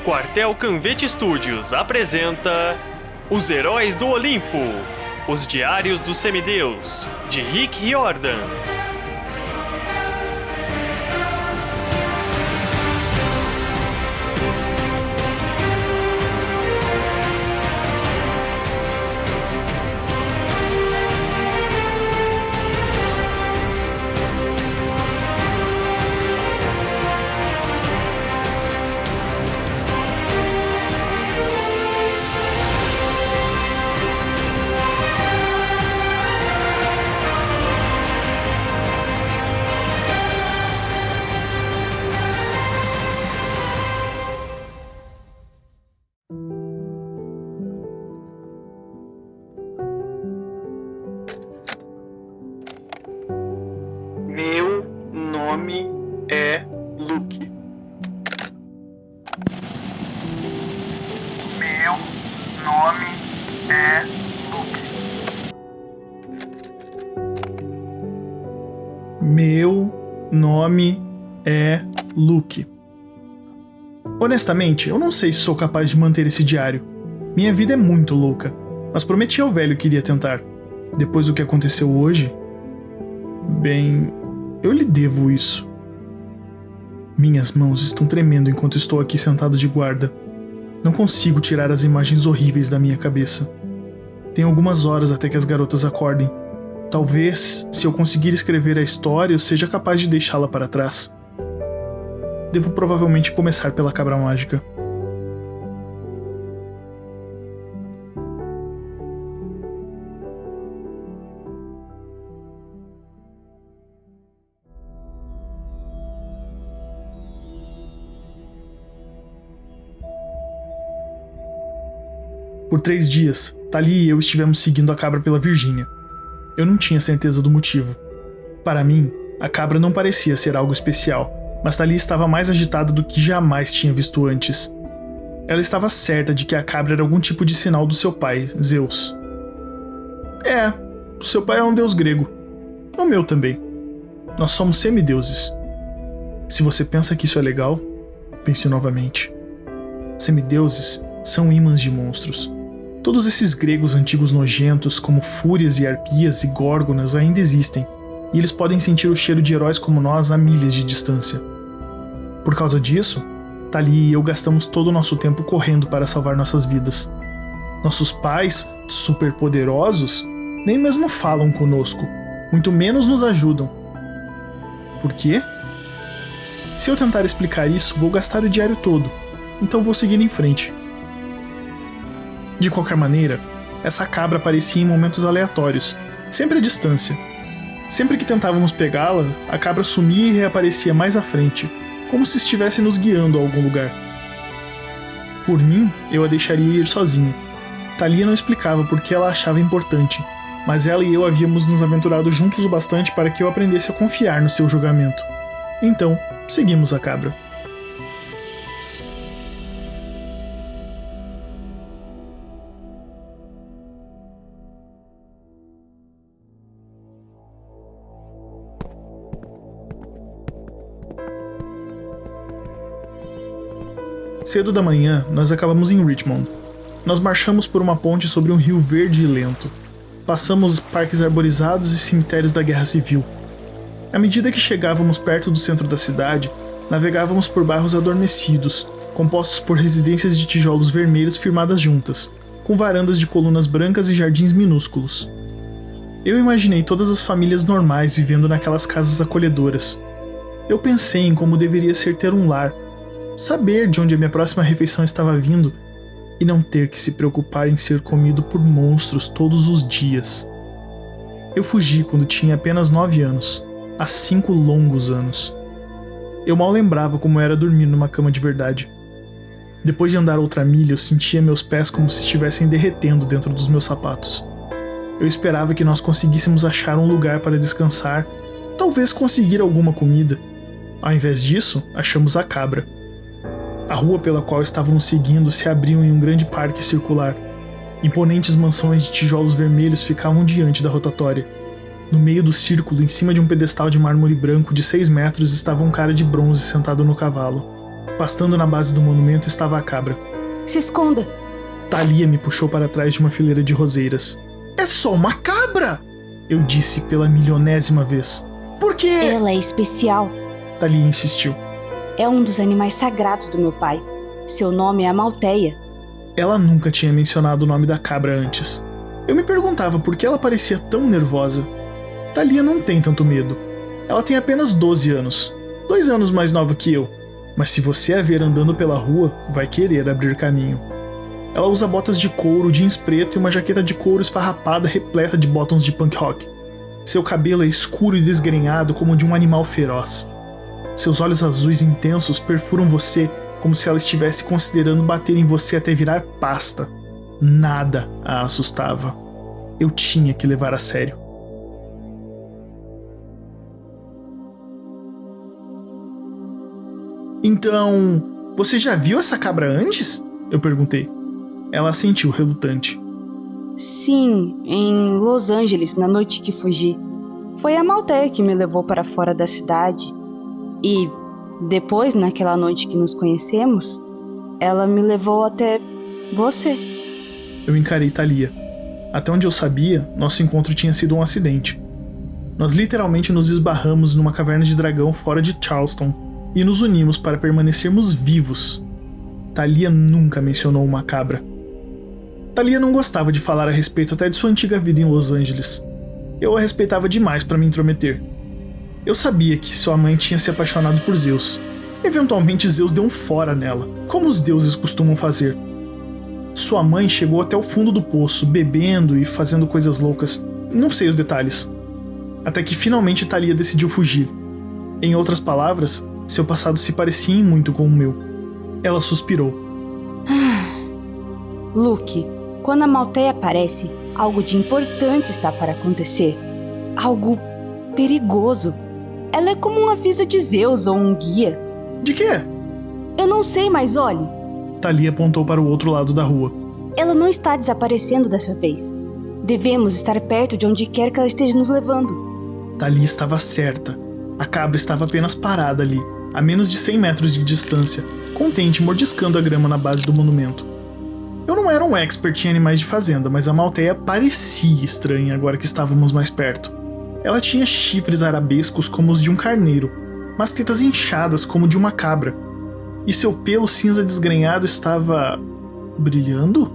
Quartel Canvete Studios apresenta Os Heróis do Olimpo, Os Diários do Semideus, de Rick Riordan. Meu nome é Luke. Meu nome é Luke. Meu nome é Luke. Honestamente, eu não sei se sou capaz de manter esse diário. Minha vida é muito louca, mas prometi ao velho que iria tentar. Depois do que aconteceu hoje, bem, eu lhe devo isso. Minhas mãos estão tremendo enquanto estou aqui sentado de guarda. Não consigo tirar as imagens horríveis da minha cabeça. Tenho algumas horas até que as garotas acordem. Talvez, se eu conseguir escrever a história, eu seja capaz de deixá-la para trás. Devo provavelmente começar pela cabra mágica. Por 3 dias, Thalia e eu estivemos seguindo a cabra pela Virgínia. Eu não tinha certeza do motivo. Para mim, a cabra não parecia ser algo especial, mas Thalia estava mais agitada do que jamais tinha visto antes. Ela estava certa de que a cabra era algum tipo de sinal do seu pai, Zeus. Seu pai é um deus grego. O meu também. Nós somos semideuses. Se você pensa que isso é legal, pense novamente. Semideuses são ímãs de monstros. Todos esses gregos antigos nojentos, como fúrias e arpias e górgonas, ainda existem, e eles podem sentir o cheiro de heróis como nós a milhas de distância. Por causa disso, Thalia e eu gastamos todo o nosso tempo correndo para salvar nossas vidas. Nossos pais, superpoderosos, nem mesmo falam conosco, muito menos nos ajudam. Por quê? Se eu tentar explicar isso, vou gastar o diário todo, então vou seguir em frente. De qualquer maneira, essa cabra aparecia em momentos aleatórios, sempre à distância. Sempre que tentávamos pegá-la, a cabra sumia e reaparecia mais à frente, como se estivesse nos guiando a algum lugar. Por mim, eu a deixaria ir sozinha. Thalia não explicava por que ela achava importante, mas ela e eu havíamos nos aventurado juntos o bastante para que eu aprendesse a confiar no seu julgamento. Então, seguimos a cabra. Cedo da manhã, nós acabamos em Richmond. Nós marchamos por uma ponte sobre um rio verde e lento. Passamos parques arborizados e cemitérios da Guerra Civil. À medida que chegávamos perto do centro da cidade, navegávamos por bairros adormecidos, compostos por residências de tijolos vermelhos firmadas juntas, com varandas de colunas brancas e jardins minúsculos. Eu imaginei todas as famílias normais vivendo naquelas casas acolhedoras. Eu pensei em como deveria ser ter um lar, saber de onde a minha próxima refeição estava vindo e não ter que se preocupar em ser comido por monstros todos os dias. Eu fugi quando tinha apenas 9 anos, há 5 longos anos. Eu mal lembrava como era dormir numa cama de verdade. Depois de andar outra milha, eu sentia meus pés como se estivessem derretendo dentro dos meus sapatos. Eu esperava que nós conseguíssemos achar um lugar para descansar, talvez conseguir alguma comida. Ao invés disso, achamos a cabra. A rua pela qual estávamos seguindo se abriu em um grande parque circular. Imponentes mansões de tijolos vermelhos ficavam diante da rotatória. No meio do círculo, em cima de um pedestal de mármore branco de 6 metros, estava um cara de bronze sentado no cavalo. Pastando na base do monumento estava a cabra. Se esconda! Thalia me puxou para trás de uma fileira de roseiras. É só uma cabra! Eu disse pela milionésima vez. Por quê? Ela é especial. Thalia insistiu. É um dos animais sagrados do meu pai. Seu nome é Amalteia. Ela nunca tinha mencionado o nome da cabra antes. Eu me perguntava por que ela parecia tão nervosa. Thalia não tem tanto medo. Ela tem apenas 12 anos. 2 anos mais nova que eu. Mas se você a ver andando pela rua, vai querer abrir caminho. Ela usa botas de couro, jeans preto e uma jaqueta de couro esfarrapada repleta de botões de punk rock. Seu cabelo é escuro e desgrenhado como o de um animal feroz. Seus olhos azuis intensos perfuram você como se ela estivesse considerando bater em você até virar pasta. Nada a assustava. Eu tinha que levar a sério. Então, você já viu essa cabra antes? Eu perguntei. Ela assentiu, relutante. Sim, em Los Angeles, na noite que fugi. Foi a Amalteia que me levou para fora da cidade. E depois, naquela noite que nos conhecemos, ela me levou até você. Eu encarei Thalia. Até onde eu sabia, nosso encontro tinha sido um acidente. Nós literalmente nos esbarramos numa caverna de dragão fora de Charleston e nos unimos para permanecermos vivos. Thalia nunca mencionou uma cabra. Thalia não gostava de falar a respeito até de sua antiga vida em Los Angeles. Eu a respeitava demais para me intrometer. Eu sabia que sua mãe tinha se apaixonado por Zeus. Eventualmente Zeus deu um fora nela, como os deuses costumam fazer. Sua mãe chegou até o fundo do poço, bebendo e fazendo coisas loucas. Não sei os detalhes. Até que finalmente Thalia decidiu fugir. Em outras palavras, seu passado se parecia em muito com o meu. Ela suspirou. Luke, quando a Amalteia aparece, algo de importante está para acontecer. Algo perigoso. Ela é como um aviso de Zeus ou um guia. De quê? Eu não sei, mas olhe. Thalia apontou para o outro lado da rua. Ela não está desaparecendo dessa vez. Devemos estar perto de onde quer que ela esteja nos levando. Thalia estava certa. A cabra estava apenas parada ali, a menos de 100 metros de distância, contente mordiscando a grama na base do monumento. Eu não era um expert em animais de fazenda, mas a Amalteia parecia estranha agora que estávamos mais perto. Ela tinha chifres arabescos como os de um carneiro, mas tetas inchadas como de uma cabra. E seu pelo cinza desgrenhado estava brilhando?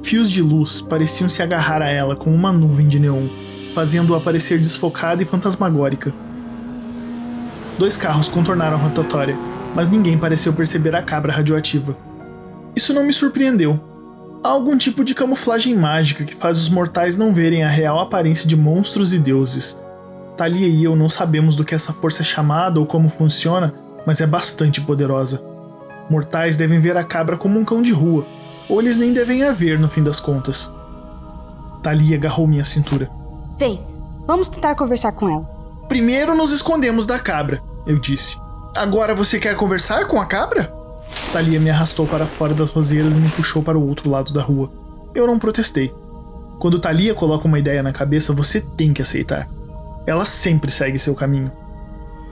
Fios de luz pareciam se agarrar a ela como uma nuvem de neon, fazendo-a parecer desfocada e fantasmagórica. 2 carros contornaram a rotatória, mas ninguém pareceu perceber a cabra radioativa. Isso não me surpreendeu. Há algum tipo de camuflagem mágica que faz os mortais não verem a real aparência de monstros e deuses. Thalia e eu não sabemos do que essa força é chamada ou como funciona, mas é bastante poderosa. Mortais devem ver a cabra como um cão de rua, ou eles nem devem a ver no fim das contas. Thalia agarrou minha cintura. Vem, vamos tentar conversar com ela. Primeiro nos escondemos da cabra, eu disse. Agora você quer conversar com a cabra? Thalia me arrastou para fora das roseiras e me puxou para o outro lado da rua. Eu não protestei. Quando Thalia coloca uma ideia na cabeça, você tem que aceitar. Ela sempre segue seu caminho.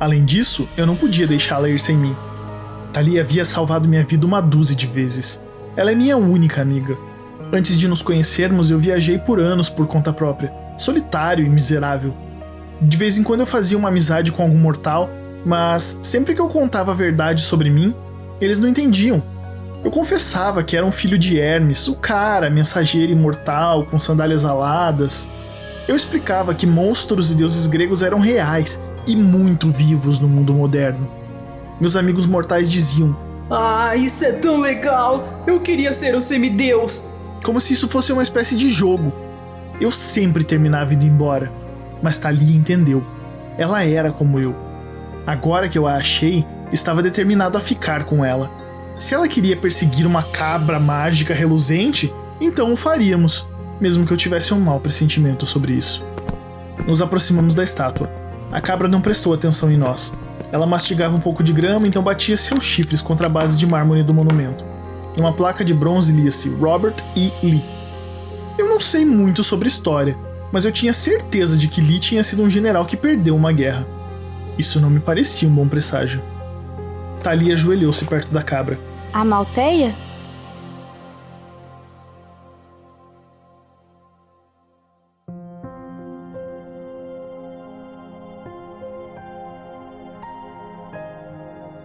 Além disso, eu não podia deixá-la ir sem mim. Thalia havia salvado minha vida uma dúzia de vezes. Ela é minha única amiga. Antes de nos conhecermos, eu viajei por anos por conta própria, solitário e miserável. De vez em quando eu fazia uma amizade com algum mortal, mas sempre que eu contava a verdade sobre mim, eles não entendiam. Eu confessava que era um filho de Hermes, o cara, mensageiro imortal, com sandálias aladas. Eu explicava que monstros e deuses gregos eram reais e muito vivos no mundo moderno. Meus amigos mortais diziam: "Ah, isso é tão legal! Eu queria ser um semideus!" Como se isso fosse uma espécie de jogo. Eu sempre terminava indo embora, mas Thalia entendeu. Ela era como eu. Agora que eu a achei, estava determinado a ficar com ela. Se ela queria perseguir uma cabra mágica reluzente, então o faríamos, mesmo que eu tivesse um mau pressentimento sobre isso. Nos aproximamos da estátua. A cabra não prestou atenção em nós. Ela mastigava um pouco de grama, então batia seus chifres contra a base de mármore do monumento. Numa placa de bronze lia-se Robert E. Lee. Eu não sei muito sobre história, mas eu tinha certeza de que Lee tinha sido um general que perdeu uma guerra. Isso não me parecia um bom presságio. Thalia ajoelhou-se perto da cabra. A Malteia?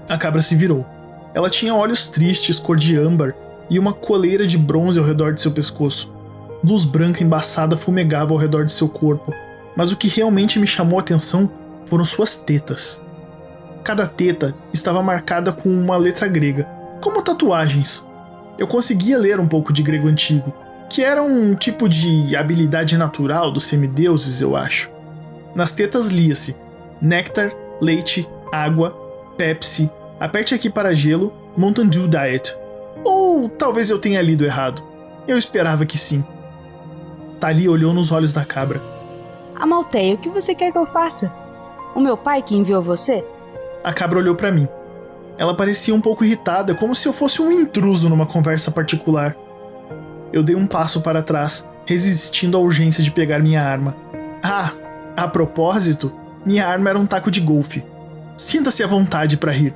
A cabra se virou. Ela tinha olhos tristes, cor de âmbar, e uma coleira de bronze ao redor de seu pescoço. Luz branca embaçada fumegava ao redor de seu corpo, mas o que realmente me chamou a atenção foram suas tetas. Cada teta estava marcada com uma letra grega, como tatuagens. Eu conseguia ler um pouco de grego antigo, que era um tipo de habilidade natural dos semideuses, eu acho. Nas tetas lia-se: néctar, leite, água, Pepsi, aperte aqui para gelo, Mountain Dew Diet. Ou talvez eu tenha lido errado. Eu esperava que sim. Thalia olhou nos olhos da cabra. A Malteia, o que você quer que eu faça? O meu pai que enviou você? A cabra olhou para mim. Ela parecia um pouco irritada, como se eu fosse um intruso numa conversa particular. Eu dei um passo para trás, resistindo à urgência de pegar minha arma. Ah, a propósito, minha arma era um taco de golfe. Sinta-se à vontade para rir.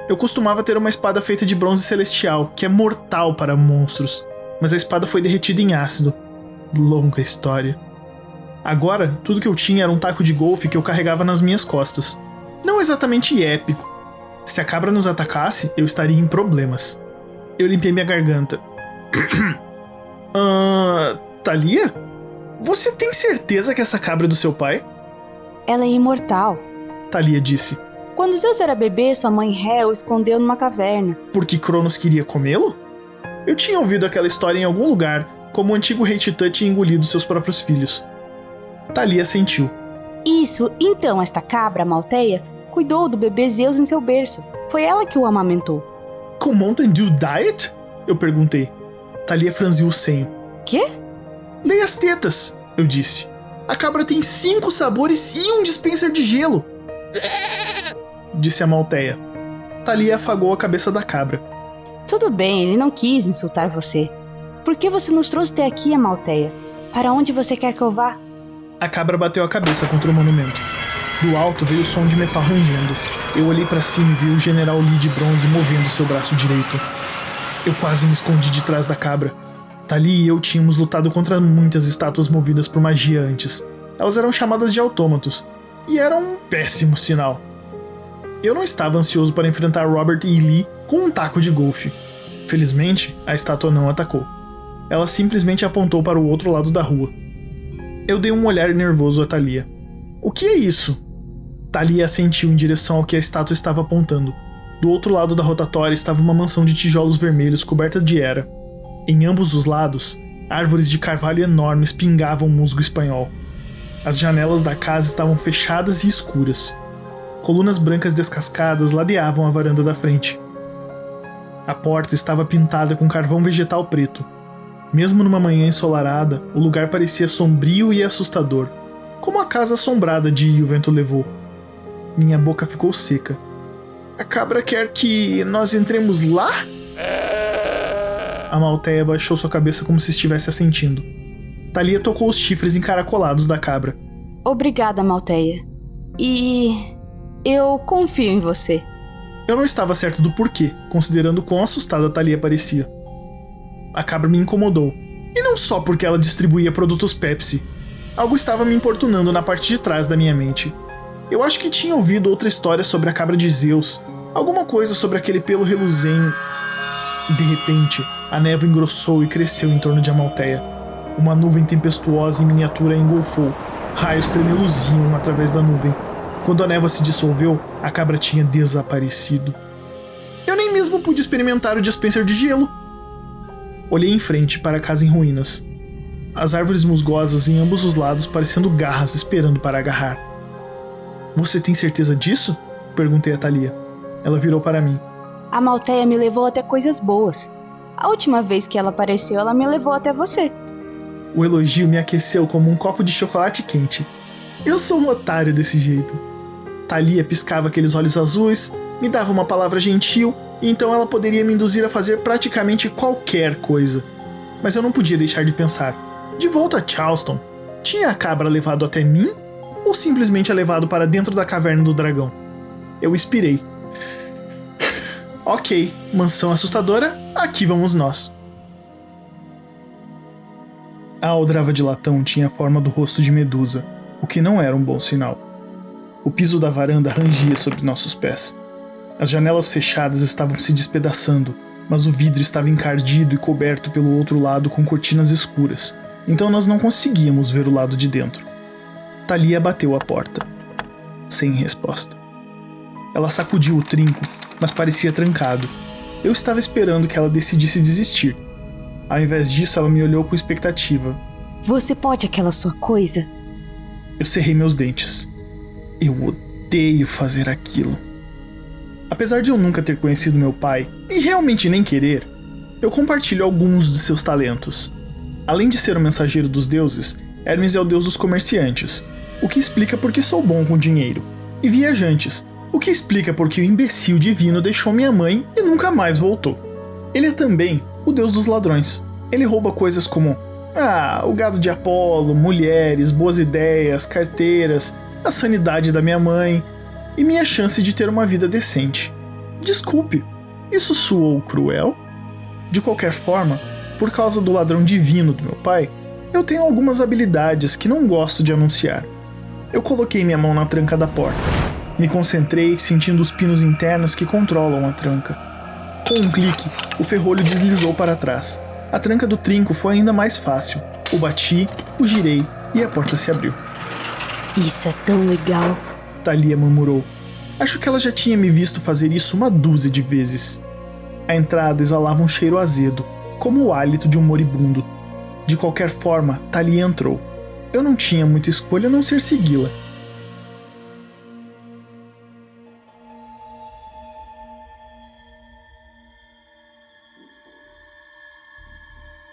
Eu costumava ter uma espada feita de bronze celestial, que é mortal para monstros, mas a espada foi derretida em ácido. Longa história. Agora, tudo que eu tinha era um taco de golfe que eu carregava nas minhas costas. Não exatamente épico. Se a cabra nos atacasse, eu estaria em problemas. Eu limpei minha garganta. Thalia? Você tem certeza que essa cabra é do seu pai? Ela é imortal. Thalia disse. Quando Zeus era bebê, sua mãe Hel o escondeu numa caverna. Porque Cronos queria comê-lo? Eu tinha ouvido aquela história em algum lugar, como o antigo rei Titã tinha engolido seus próprios filhos. Thalia sentiu. Isso, então esta cabra, Malteia, cuidou do bebê Zeus em seu berço. Foi ela que o amamentou. Com Mountain Dew Diet? Eu perguntei. Thalia franziu o senho. Quê? Leia as tetas, eu disse. A cabra tem 5 sabores e um dispenser de gelo. Disse a Malteia. Thalia afagou a cabeça da cabra. Tudo bem, ele não quis insultar você. Por que você nos trouxe até aqui, a Malteia? Para onde você quer que eu vá? A cabra bateu a cabeça contra o monumento. Do alto veio o som de metal rangendo. Eu olhei para cima e vi o general Lee de bronze movendo seu braço direito. Eu quase me escondi de trás da cabra. Thalia e eu tínhamos lutado contra muitas estátuas movidas por magia antes. Elas eram chamadas de autômatos, e era um péssimo sinal. Eu não estava ansioso para enfrentar Robert E. Lee com um taco de golfe. Felizmente, a estátua não atacou. Ela simplesmente apontou para o outro lado da rua. Eu dei um olhar nervoso a Thalia. O que é isso? Thalia assentiu em direção ao que a estátua estava apontando. Do outro lado da rotatória estava uma mansão de tijolos vermelhos coberta de era. Em ambos os lados, árvores de carvalho enormes pingavam musgo espanhol. As janelas da casa estavam fechadas e escuras. Colunas brancas descascadas ladeavam a varanda da frente. A porta estava pintada com carvão vegetal preto. Mesmo numa manhã ensolarada, o lugar parecia sombrio e assustador, como a casa assombrada de E o Vento Levou. Minha boca ficou seca. A cabra quer que nós entremos lá? A Malteia baixou sua cabeça como se estivesse assentindo. Thalia tocou os chifres encaracolados da cabra. Obrigada, Malteia. E eu confio em você. Eu não estava certo do porquê, considerando quão assustada Thalia parecia. A cabra me incomodou. E não só porque ela distribuía produtos Pepsi. Algo estava me importunando na parte de trás da minha mente. Eu acho que tinha ouvido outra história sobre a cabra de Zeus. Alguma coisa sobre aquele pelo reluzente. De repente, a névoa engrossou e cresceu em torno de Amalteia. Uma nuvem tempestuosa em miniatura a engolfou. Raios tremeluziam através da nuvem. Quando a névoa se dissolveu, a cabra tinha desaparecido. Eu nem mesmo pude experimentar o dispenser de gelo. Olhei em frente para a casa em ruínas. As árvores musgosas em ambos os lados parecendo garras esperando para agarrar. Você tem certeza disso? Perguntei a Thalia. Ela virou para mim. A Malteia me levou até coisas boas. A última vez que ela apareceu, ela me levou até você. O elogio me aqueceu como um copo de chocolate quente. Eu sou um otário desse jeito. Thalia piscava aqueles olhos azuis, me dava uma palavra gentil, e então ela poderia me induzir a fazer praticamente qualquer coisa. Mas eu não podia deixar de pensar. De volta a Charleston, tinha a cabra levado até mim? Ou simplesmente a levado para dentro da caverna do dragão? Eu expirei. Ok, mansão assustadora, aqui vamos nós. A aldrava de latão tinha a forma do rosto de Medusa, o que não era um bom sinal. O piso da varanda rangia sob nossos pés. As janelas fechadas estavam se despedaçando, mas o vidro estava encardido e coberto pelo outro lado com cortinas escuras, então nós não conseguíamos ver o lado de dentro. Thalia bateu a porta. Sem resposta. Ela sacudiu o trinco, mas parecia trancado. Eu estava esperando que ela decidisse desistir. Ao invés disso, ela me olhou com expectativa. Você pode aquela sua coisa? Eu cerrei meus dentes. Eu odeio fazer aquilo. Apesar de eu nunca ter conhecido meu pai, e realmente nem querer, eu compartilho alguns de seus talentos. Além de ser o mensageiro dos deuses, Hermes é o deus dos comerciantes, o que explica porque sou bom com dinheiro, e viajantes, o que explica porque o imbecil divino deixou minha mãe e nunca mais voltou. Ele é também o deus dos ladrões. Ele rouba coisas como o gado de Apolo, mulheres, boas ideias, carteiras, a sanidade da minha mãe e minha chance de ter uma vida decente. Desculpe, isso soou cruel? De qualquer forma, por causa do ladrão divino do meu pai, eu tenho algumas habilidades que não gosto de anunciar. Eu coloquei minha mão na tranca da porta. Me concentrei, sentindo os pinos internos que controlam a tranca. Com um clique, o ferrolho deslizou para trás. A tranca do trinco foi ainda mais fácil. O bati, o girei e a porta se abriu. Isso é tão legal. Thalia murmurou. Acho que ela já tinha me visto fazer isso uma dúzia de vezes. A entrada exalava um cheiro azedo, como o hálito de um moribundo. De qualquer forma, Thalia entrou. Eu não tinha muita escolha a não ser segui-la.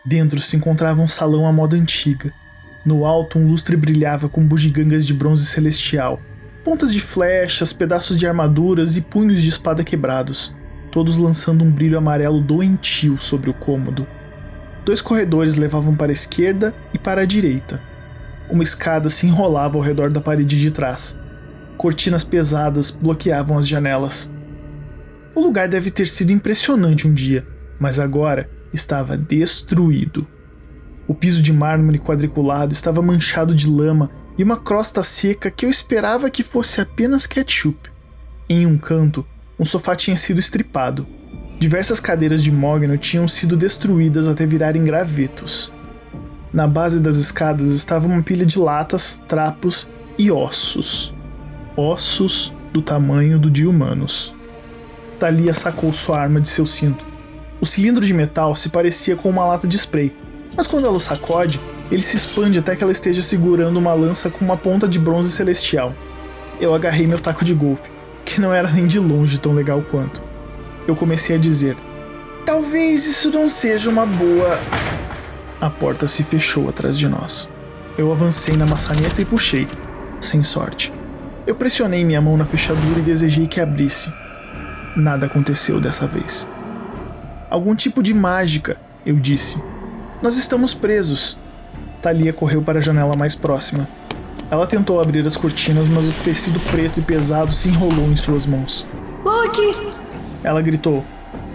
Dentro se encontrava um salão à moda antiga. No alto, um lustre brilhava com bugigangas de bronze celestial, pontas de flechas, pedaços de armaduras e punhos de espada quebrados, todos lançando um brilho amarelo doentio sobre o cômodo. 2 corredores levavam para a esquerda e para a direita. Uma escada se enrolava ao redor da parede de trás. Cortinas pesadas bloqueavam as janelas. O lugar deve ter sido impressionante um dia, mas agora estava destruído. O piso de mármore quadriculado estava manchado de lama e uma crosta seca que eu esperava que fosse apenas ketchup. Em um canto, um sofá tinha sido estripado. Diversas cadeiras de mogno tinham sido destruídas até virarem gravetos. Na base das escadas estava uma pilha de latas, trapos e ossos. Ossos do tamanho do de humanos. Thalia sacou sua arma de seu cinto. O cilindro de metal se parecia com uma lata de spray, mas quando ela o sacode, ele se expande até que ela esteja segurando uma lança com uma ponta de bronze celestial. Eu agarrei meu taco de golfe, que não era nem de longe tão legal quanto. Eu comecei a dizer: talvez isso não seja uma boa... A porta se fechou atrás de nós. Eu avancei na maçaneta e puxei, sem sorte. Eu pressionei minha mão na fechadura e desejei que abrisse. Nada aconteceu dessa vez. Algum tipo de mágica, eu disse. Nós estamos presos. Thalia correu para a janela mais próxima. Ela tentou abrir as cortinas, mas o tecido preto e pesado se enrolou em suas mãos. Luke! Ela gritou.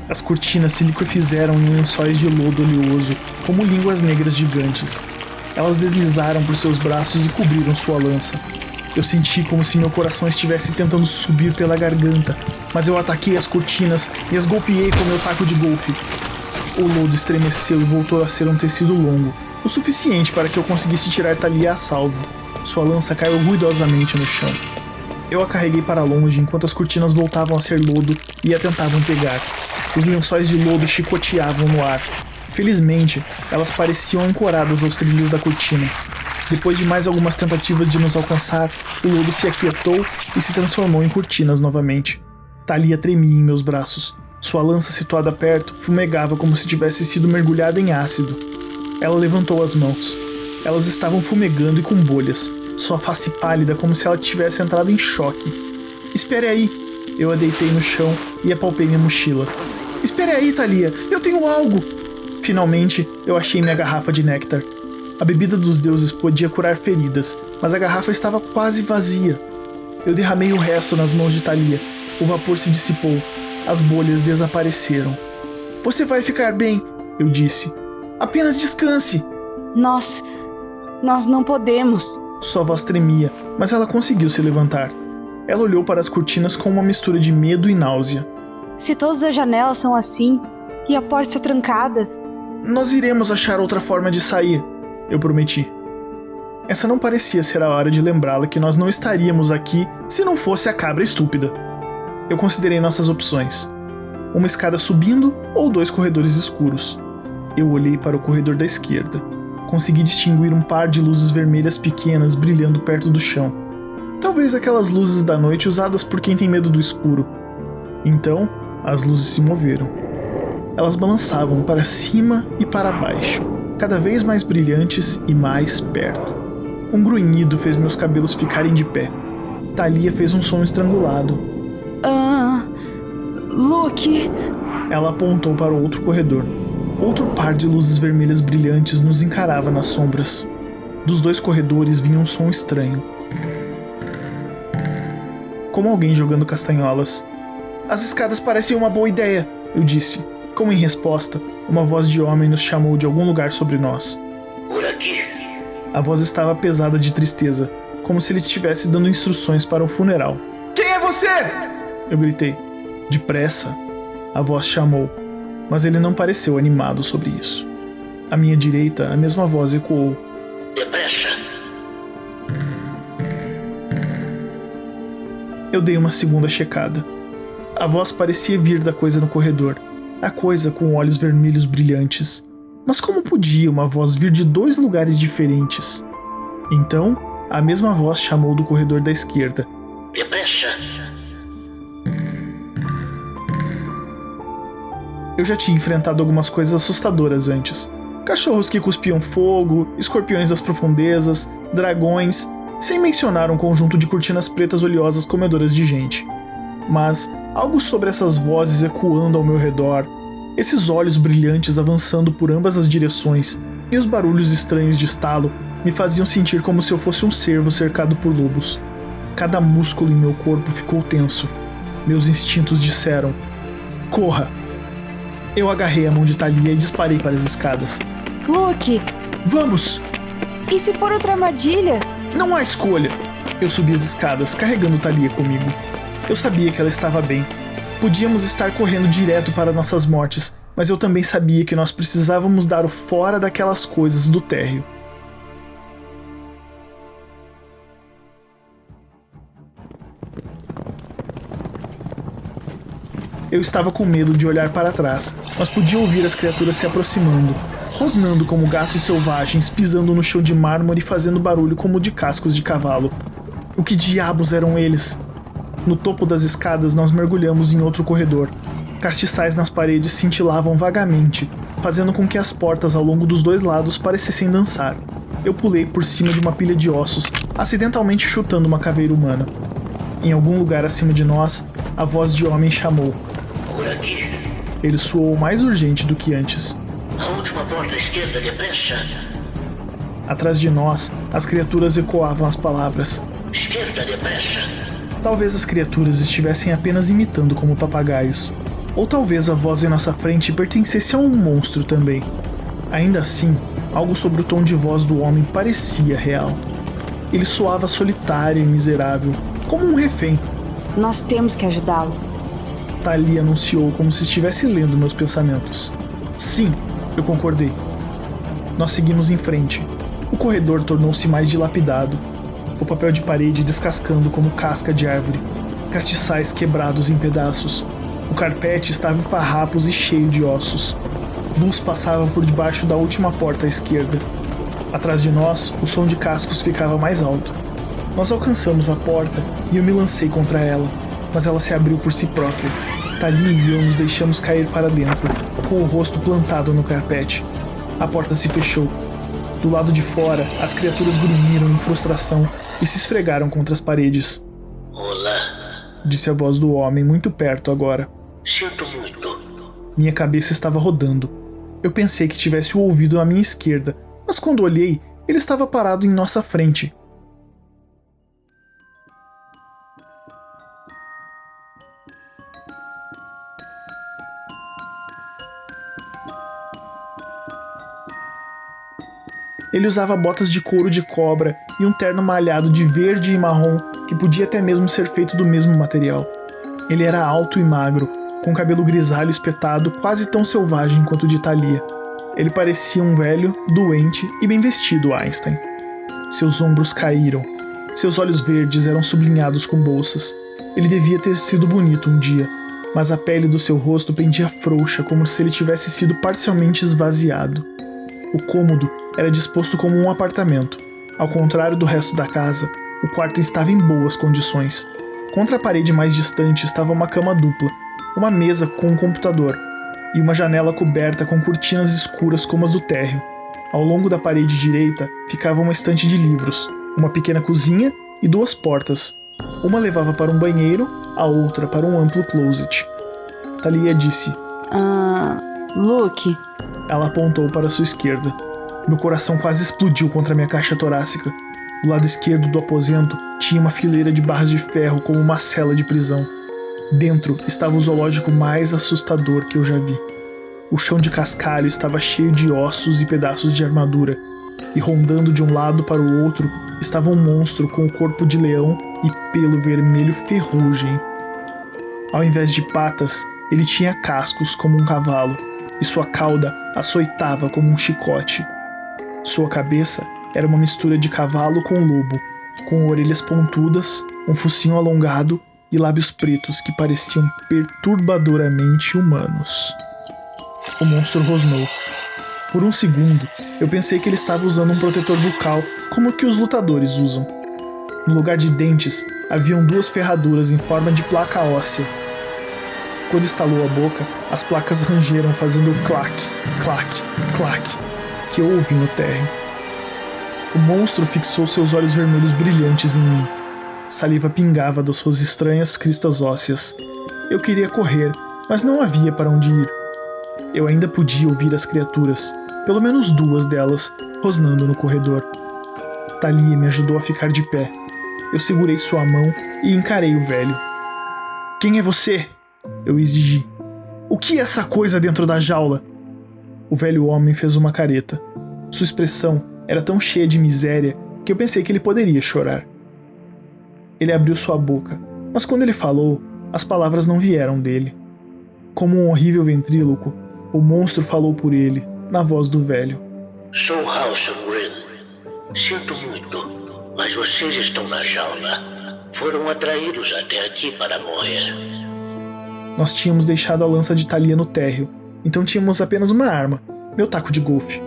As cortinas se liquefizeram em lençóis de lodo oleoso, como línguas negras gigantes. Elas deslizaram por seus braços e cobriram sua lança. Eu senti como se meu coração estivesse tentando subir pela garganta, mas eu ataquei as cortinas e as golpeei com meu taco de golfe. O lodo estremeceu e voltou a ser um tecido longo, o suficiente para que eu conseguisse tirar Thalia a salvo. Sua lança caiu ruidosamente no chão. Eu a carreguei para longe enquanto as cortinas voltavam a ser lodo e a tentavam pegar. Os lençóis de lodo chicoteavam no ar. Felizmente, elas pareciam ancoradas aos trilhos da cortina. Depois de mais algumas tentativas de nos alcançar, o lodo se aquietou e se transformou em cortinas novamente. Thalia tremia em meus braços. Sua lança situada perto fumegava como se tivesse sido mergulhada em ácido. Ela levantou as mãos. Elas estavam fumegando e com bolhas. Sua face pálida como se ela tivesse entrado em choque. Espere aí! Eu a deitei no chão e apalpei minha mochila. Espere aí, Thalia! Eu tenho algo! Finalmente, eu achei minha garrafa de néctar. A bebida dos deuses podia curar feridas, mas a garrafa estava quase vazia. Eu derramei o resto nas mãos de Thalia. O vapor se dissipou. As bolhas desapareceram. Você vai ficar bem, eu disse. Apenas descanse. Nós não podemos. Sua voz tremia, mas ela conseguiu se levantar. Ela olhou para as cortinas com uma mistura de medo e náusea. Se todas as janelas são assim e a porta está trancada... Nós iremos achar outra forma de sair, eu prometi. Essa não parecia ser a hora de lembrá-la que nós não estaríamos aqui se não fosse a cabra estúpida. Eu considerei nossas opções. Uma escada subindo ou 2 corredores escuros. Eu olhei para o corredor da esquerda. Consegui distinguir um par de luzes vermelhas pequenas brilhando perto do chão. Talvez aquelas luzes da noite usadas por quem tem medo do escuro. Então, as luzes se moveram. Elas balançavam para cima e para baixo, cada vez mais brilhantes e mais perto. Um grunhido fez meus cabelos ficarem de pé. Thalia fez um som estrangulado. Luke... Ela apontou para o outro corredor. Outro par de luzes vermelhas brilhantes nos encarava nas sombras. Dos 2 corredores vinha um som estranho. Como alguém jogando castanholas. As escadas parecem uma boa ideia, eu disse. Como em resposta, uma voz de homem nos chamou de algum lugar sobre nós. Por aqui. A voz estava pesada de tristeza, como se ele estivesse dando instruções para um funeral. Quem é você? Eu gritei. Depressa. A voz chamou, mas ele não pareceu animado sobre isso. À minha direita, a mesma voz ecoou. Depressa. Eu dei uma segunda checada. A voz parecia vir da coisa no corredor. A coisa com olhos vermelhos brilhantes. Mas como podia uma voz vir de 2 lugares diferentes? Então, a mesma voz chamou do corredor da esquerda. Depressa. Eu já tinha enfrentado algumas coisas assustadoras antes. Cachorros que cuspiam fogo, escorpiões das profundezas, dragões, sem mencionar um conjunto de cortinas pretas oleosas comedoras de gente. Mas algo sobre essas vozes ecoando ao meu redor, esses olhos brilhantes avançando por ambas as direções e os barulhos estranhos de estalo me faziam sentir como se eu fosse um cervo cercado por lobos. Cada músculo em meu corpo ficou tenso. Meus instintos disseram: corra! Eu agarrei a mão de Thalia e disparei para as escadas. Luke! Vamos! E se for outra armadilha? Não há escolha! Eu subi as escadas, carregando Thalia comigo. Eu sabia que ela estava bem. Podíamos estar correndo direto para nossas mortes, mas eu também sabia que nós precisávamos dar o fora daquelas coisas do térreo. Eu estava com medo de olhar para trás, mas podia ouvir as criaturas se aproximando, rosnando como gatos selvagens, pisando no chão de mármore e fazendo barulho como de cascos de cavalo. O que diabos eram eles? No topo das escadas nós mergulhamos em outro corredor. Castiçais nas paredes cintilavam vagamente, fazendo com que as portas ao longo dos 2 lados parecessem dançar. Eu pulei por cima de uma pilha de ossos, acidentalmente chutando uma caveira humana. Em algum lugar acima de nós, a voz de homem chamou. Por aqui. Ele soou mais urgente do que antes. A última porta à esquerda, depressa. Atrás de nós, as criaturas ecoavam as palavras. Esquerda, depressa. Talvez as criaturas estivessem apenas imitando como papagaios. Ou talvez a voz em nossa frente pertencesse a um monstro também. Ainda assim, algo sobre o tom de voz do homem parecia real. Ele soava solitário e miserável, como um refém. Nós temos que ajudá-lo. Thalia anunciou como se estivesse lendo meus pensamentos. Sim, eu concordei. Nós seguimos em frente. O corredor tornou-se mais dilapidado. O papel de parede descascando como casca de árvore. Castiçais quebrados em pedaços. O carpete estava em farrapos e cheio de ossos. Luz passava por debaixo da última porta à esquerda. Atrás de nós, o som de cascos ficava mais alto. Nós alcançamos a porta e eu me lancei contra ela, mas ela se abriu por si própria. Thalia e eu nos deixamos cair para dentro, com o rosto plantado no carpete. A porta se fechou. Do lado de fora, as criaturas grunhiram em frustração e se esfregaram contra as paredes. Olá. Disse a voz do homem muito perto agora. Sinto muito. Minha cabeça estava rodando. Eu pensei que tivesse o ouvido à minha esquerda, mas quando olhei, ele estava parado em nossa frente. Ele usava botas de couro de cobra e um terno malhado de verde e marrom que podia até mesmo ser feito do mesmo material. Ele era alto e magro, com cabelo grisalho espetado quase tão selvagem quanto o de Thalia. Ele parecia um velho, doente e bem vestido Einstein. Seus ombros caíram. Seus olhos verdes eram sublinhados com bolsas. Ele devia ter sido bonito um dia, mas a pele do seu rosto pendia frouxa como se ele tivesse sido parcialmente esvaziado. O cômodo era disposto como um apartamento. Ao contrário do resto da casa, o quarto estava em boas condições. Contra a parede mais distante estava uma cama dupla, uma mesa com um computador e uma janela coberta com cortinas escuras como as do térreo. Ao longo da parede direita ficava uma estante de livros, uma pequena cozinha e 2 portas. Uma levava para um banheiro, a outra para um amplo closet. Thalia disse: Luke. Ela apontou para sua esquerda. Meu coração quase explodiu contra minha caixa torácica. Do lado esquerdo do aposento tinha uma fileira de barras de ferro como uma cela de prisão. Dentro estava o zoológico mais assustador que eu já vi. O chão de cascalho estava cheio de ossos e pedaços de armadura, e rondando de um lado para o outro estava um monstro com o corpo de leão e pelo vermelho ferrugem. Ao invés de patas, ele tinha cascos como um cavalo, e sua cauda açoitava como um chicote. Sua cabeça era uma mistura de cavalo com lobo, com orelhas pontudas, um focinho alongado e lábios pretos que pareciam perturbadoramente humanos. O monstro rosnou. Por um segundo, eu pensei que ele estava usando um protetor bucal como o que os lutadores usam. No lugar de dentes, haviam 2 ferraduras em forma de placa óssea. Quando estalou a boca, as placas rangeram fazendo o clac, clac, clac que eu ouvi no térreo. O monstro fixou seus olhos vermelhos brilhantes em mim. Saliva pingava das suas estranhas cristas ósseas. Eu queria correr, mas não havia para onde ir. Eu ainda podia ouvir as criaturas, pelo menos 2 delas, rosnando no corredor. Thalia me ajudou a ficar de pé. Eu segurei sua mão e encarei o velho. Quem é você? Eu exigi. O que é essa coisa dentro da jaula? O velho homem fez uma careta. Sua expressão era tão cheia de miséria que eu pensei que ele poderia chorar. Ele abriu sua boca, mas quando ele falou, as palavras não vieram dele. Como um horrível ventríloco, o monstro falou por ele, na voz do velho. Sou Halcyon Green. Sinto muito, mas vocês estão na jaula. Foram atraídos até aqui para morrer. Nós tínhamos deixado a lança de Thalia no térreo, então tínhamos apenas uma arma, meu taco de golfe.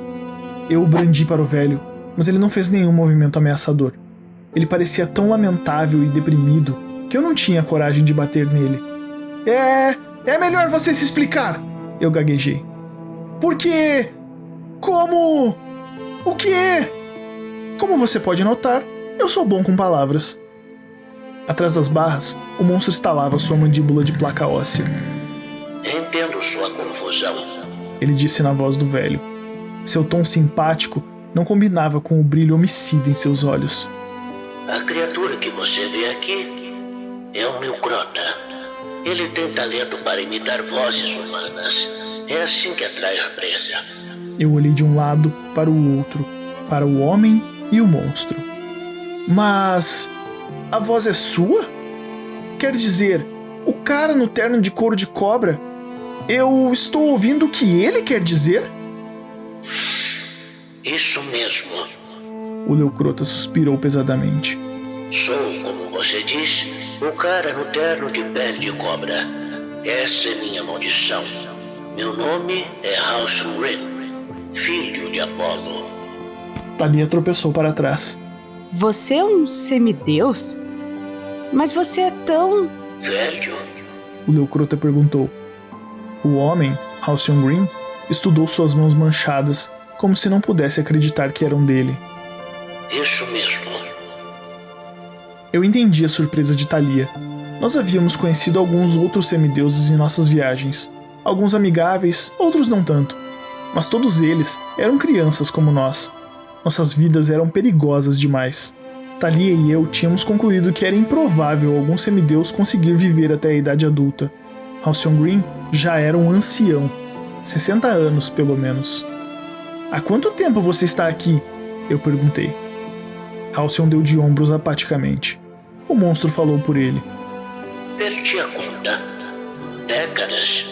Eu o brandi para o velho, mas ele não fez nenhum movimento ameaçador. Ele parecia tão lamentável e deprimido que eu não tinha coragem de bater nele. É melhor você se explicar, eu gaguejei. Porque... Como... O quê? Como você pode notar, eu sou bom com palavras. Atrás das barras, o monstro estalava sua mandíbula de placa óssea. Entendo sua confusão. Ele disse na voz do velho. Seu tom simpático não combinava com o brilho homicida em seus olhos. A criatura que você vê aqui é um Neucrota. Ele tem talento para imitar vozes humanas. É assim que atrai a presa. Eu olhei de um lado para o outro, para o homem e o monstro. Mas... a voz é sua? Quer dizer, o cara no terno de couro de cobra... Eu estou ouvindo o que ele quer dizer? Isso mesmo. O Leucrota suspirou pesadamente. Sou, como você disse, o cara no terno de pele de cobra. Essa é minha maldição. Meu nome é Halcyon Green, filho de Apolo. Thalia tropeçou para trás. Você é um semideus? Mas você é tão... Velho? O Leucrota perguntou. O homem, Halcyon Green, estudou suas mãos manchadas, como se não pudesse acreditar que eram dele. Isso mesmo. Eu entendi a surpresa de Thalia. Nós havíamos conhecido alguns outros semideuses em nossas viagens. Alguns amigáveis, outros não tanto. Mas todos eles eram crianças como nós. Nossas vidas eram perigosas demais. Thalia e eu tínhamos concluído que era improvável algum semideus conseguir viver até a idade adulta. Halcyon Green já era um ancião. 60 anos, pelo menos. Há quanto tempo você está aqui? Eu perguntei. Halcyon deu de ombros apaticamente. O monstro falou por ele. Perdi a conta. Décadas.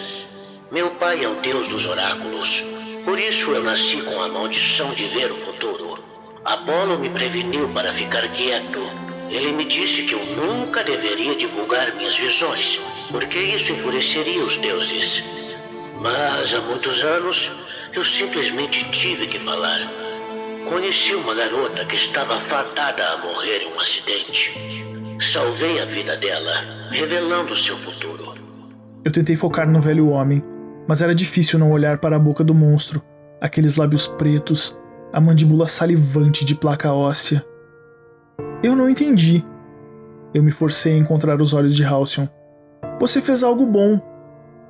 Meu pai é o deus dos oráculos. Por isso eu nasci com a maldição de ver o futuro. Apolo me preveniu para ficar quieto. Ele me disse que eu nunca deveria divulgar minhas visões, porque isso enfureceria os deuses. Mas há muitos anos, eu simplesmente tive que falar. Conheci uma garota que estava fadada a morrer em um acidente. Salvei a vida dela, revelando seu futuro. Eu tentei focar no velho homem, mas era difícil não olhar para a boca do monstro, aqueles lábios pretos, a mandíbula salivante de placa óssea. Eu não entendi. Eu me forcei a encontrar os olhos de Halcyon. Você fez algo bom.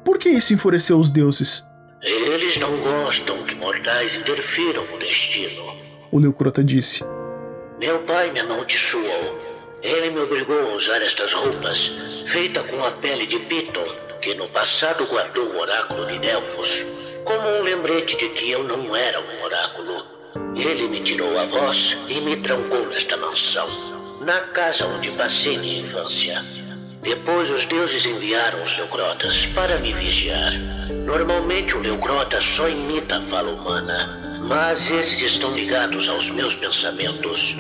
Por que isso enfureceu os deuses? Eles não gostam que mortais interfiram no destino. O Leucrota disse. Meu pai me amaldiçoou. Ele me obrigou a usar estas roupas, feitas com a pele de Piton, que no passado guardou o oráculo de Delfos, como um lembrete de que eu não era um oráculo. Ele me tirou a voz e me trancou nesta mansão, na casa onde passei minha infância. Depois os deuses enviaram os Leucrotas para me vigiar. Normalmente o Leucrota só imita a fala humana, mas esses estão ligados aos meus pensamentos.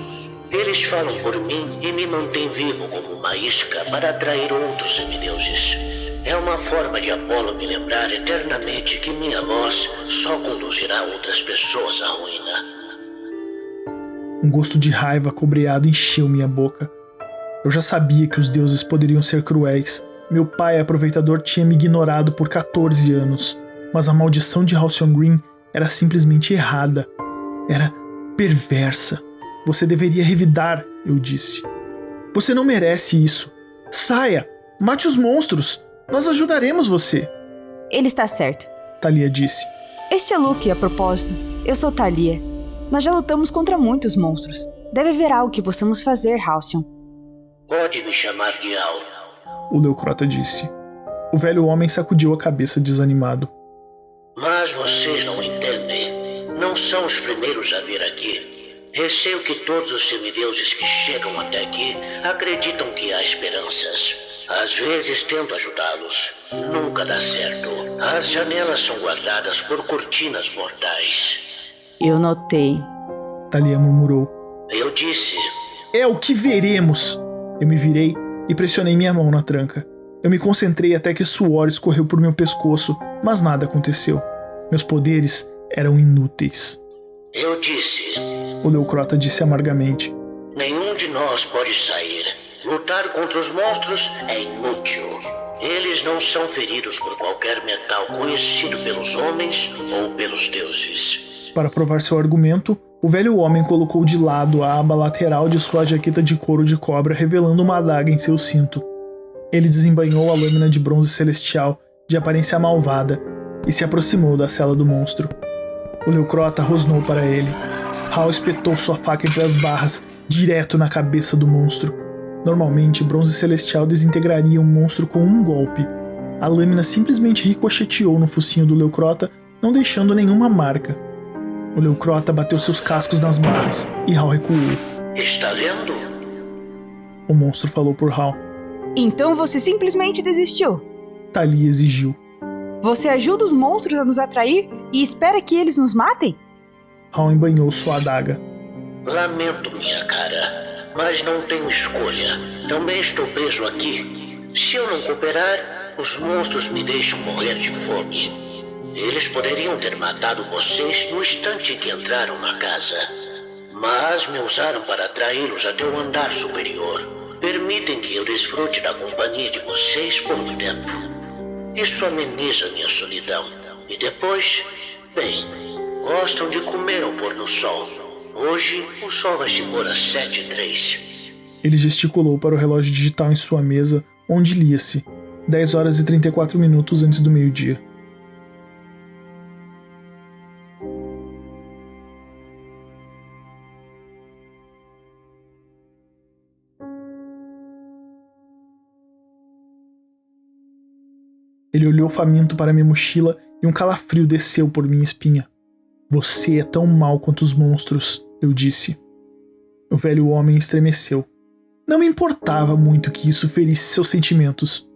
Eles falam por mim e me mantêm vivo como uma isca para atrair outros semideuses. É uma forma de Apolo me lembrar eternamente que minha voz só conduzirá outras pessoas à ruína. Um gosto de raiva cobreado encheu minha boca. Eu já sabia que os deuses poderiam ser cruéis. Meu pai, aproveitador, tinha me ignorado por 14 anos. Mas a maldição de Halcyon Green era simplesmente errada. Era perversa. Você deveria revidar, eu disse. Você não merece isso. Saia! Mate os monstros! Nós ajudaremos você. Ele está certo. Thalia disse. Este é Luke, a propósito. Eu sou Thalia. Nós já lutamos contra muitos monstros. Deve haver algo que possamos fazer, Halcyon. Pode me chamar de Al. O Leucrota disse. O velho homem sacudiu a cabeça desanimado. Mas vocês não entendem. Não são os primeiros a vir aqui. Receio que todos os semideuses que chegam até aqui acreditam que há esperanças. Às vezes tento ajudá-los. Nunca dá certo. As janelas são guardadas por cortinas mortais. Eu notei. Thalia murmurou. Eu disse. É o que veremos. Eu me virei e pressionei minha mão na tranca. Eu me concentrei até que suor escorreu por meu pescoço, mas nada aconteceu. Meus poderes eram inúteis. Eu disse. O Leucrota disse amargamente. Nenhum de nós pode sair. Lutar contra os monstros é inútil. Eles não são feridos por qualquer metal conhecido pelos homens ou pelos deuses. Para provar seu argumento, o velho homem colocou de lado a aba lateral de sua jaqueta de couro de cobra, revelando uma adaga em seu cinto. Ele desembainhou a lâmina de bronze celestial, de aparência malvada, e se aproximou da cela do monstro. O Leucrota rosnou para ele. Hal espetou sua faca entre as barras, direto na cabeça do monstro. Normalmente, bronze celestial desintegraria um monstro com um golpe. A lâmina simplesmente ricocheteou no focinho do Leucrota, não deixando nenhuma marca. O Leucrota bateu seus cascos nas barras, e Hal recuou. Está vendo? O monstro falou por Hal. Então você simplesmente desistiu? Thalia exigiu. Você ajuda os monstros a nos atrair e espera que eles nos matem? Hal embainhou sua adaga. Lamento, minha cara, mas não tenho escolha. Também estou preso aqui. Se eu não cooperar, os monstros me deixam morrer de fome. Eles poderiam ter matado vocês no instante em que entraram na casa. Mas me usaram para atraí-los até o andar superior. Permitem que eu desfrute da companhia de vocês por um tempo. Isso ameniza minha solidão. E depois, bem, gostam de comer ao pôr do sol. Hoje, o sol vai se pôr às 7h03. Ele gesticulou para o relógio digital em sua mesa, onde lia-se 10 horas e 34 minutos antes do meio-dia. Ele olhou faminto para minha mochila e um calafrio desceu por minha espinha. Você é tão mau quanto os monstros, eu disse. O velho homem estremeceu. Não me importava muito que isso ferisse seus sentimentos.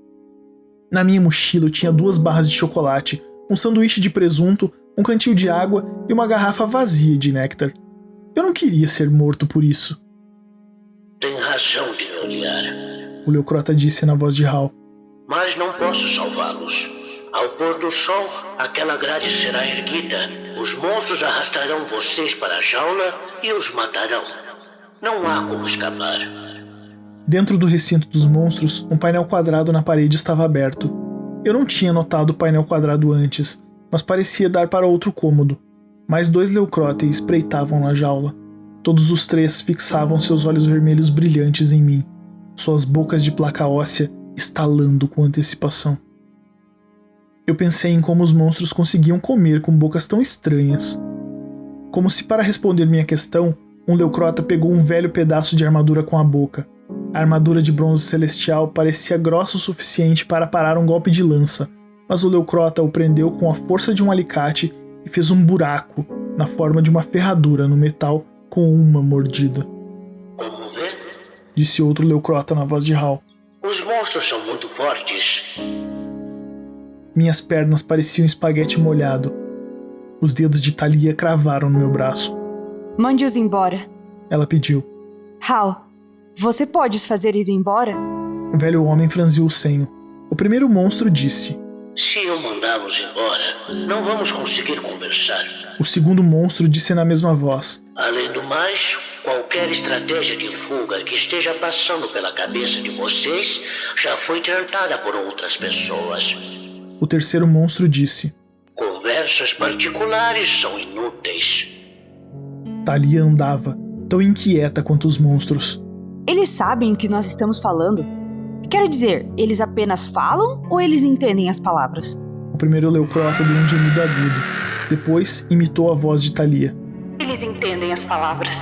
Na minha mochila eu tinha 2 barras de chocolate, um sanduíche de presunto, um cantil de água e uma garrafa vazia de néctar. Eu não queria ser morto por isso. Tem razão de me odiar. O Leucrota disse na voz de Hal. Mas não posso salvá-los. Ao pôr do sol, aquela grade será erguida. Os monstros arrastarão vocês para a jaula e os matarão. Não há como escapar. Dentro do recinto dos monstros, um painel quadrado na parede estava aberto. Eu não tinha notado o painel quadrado antes, mas parecia dar para outro cômodo. Mais 2 Leucrotae espreitavam na jaula. Todos os 3 fixavam seus olhos vermelhos brilhantes em mim, suas bocas de placa óssea estalando com antecipação. Eu pensei em como os monstros conseguiam comer com bocas tão estranhas. Como se para responder minha questão, um Leucrota pegou um velho pedaço de armadura com a boca. A armadura de bronze celestial parecia grossa o suficiente para parar um golpe de lança, mas o Leucrota o prendeu com a força de um alicate e fez um buraco na forma de uma ferradura no metal com uma mordida. Como vê? Disse outro Leucrota na voz de Hal. Os monstros são muito fortes. Minhas pernas pareciam espaguete molhado. Os dedos de Thalia cravaram no meu braço. Mande-os embora. Ela pediu. Hal, você pode os fazer ir embora? O velho homem franziu o senho. O primeiro monstro disse. Se eu mandá-los embora, não vamos conseguir conversar. O segundo monstro disse na mesma voz. Além do mais, qualquer estratégia de fuga que esteja passando pela cabeça de vocês já foi tentada por outras pessoas. O terceiro monstro disse. Conversas particulares são inúteis. Thalia andava, tão inquieta quanto os monstros. Eles sabem o que nós estamos falando? Quero dizer, eles apenas falam ou eles entendem as palavras? O primeiro Leucrota deu um gemido agudo. Depois imitou a voz de Thalia. Eles entendem as palavras.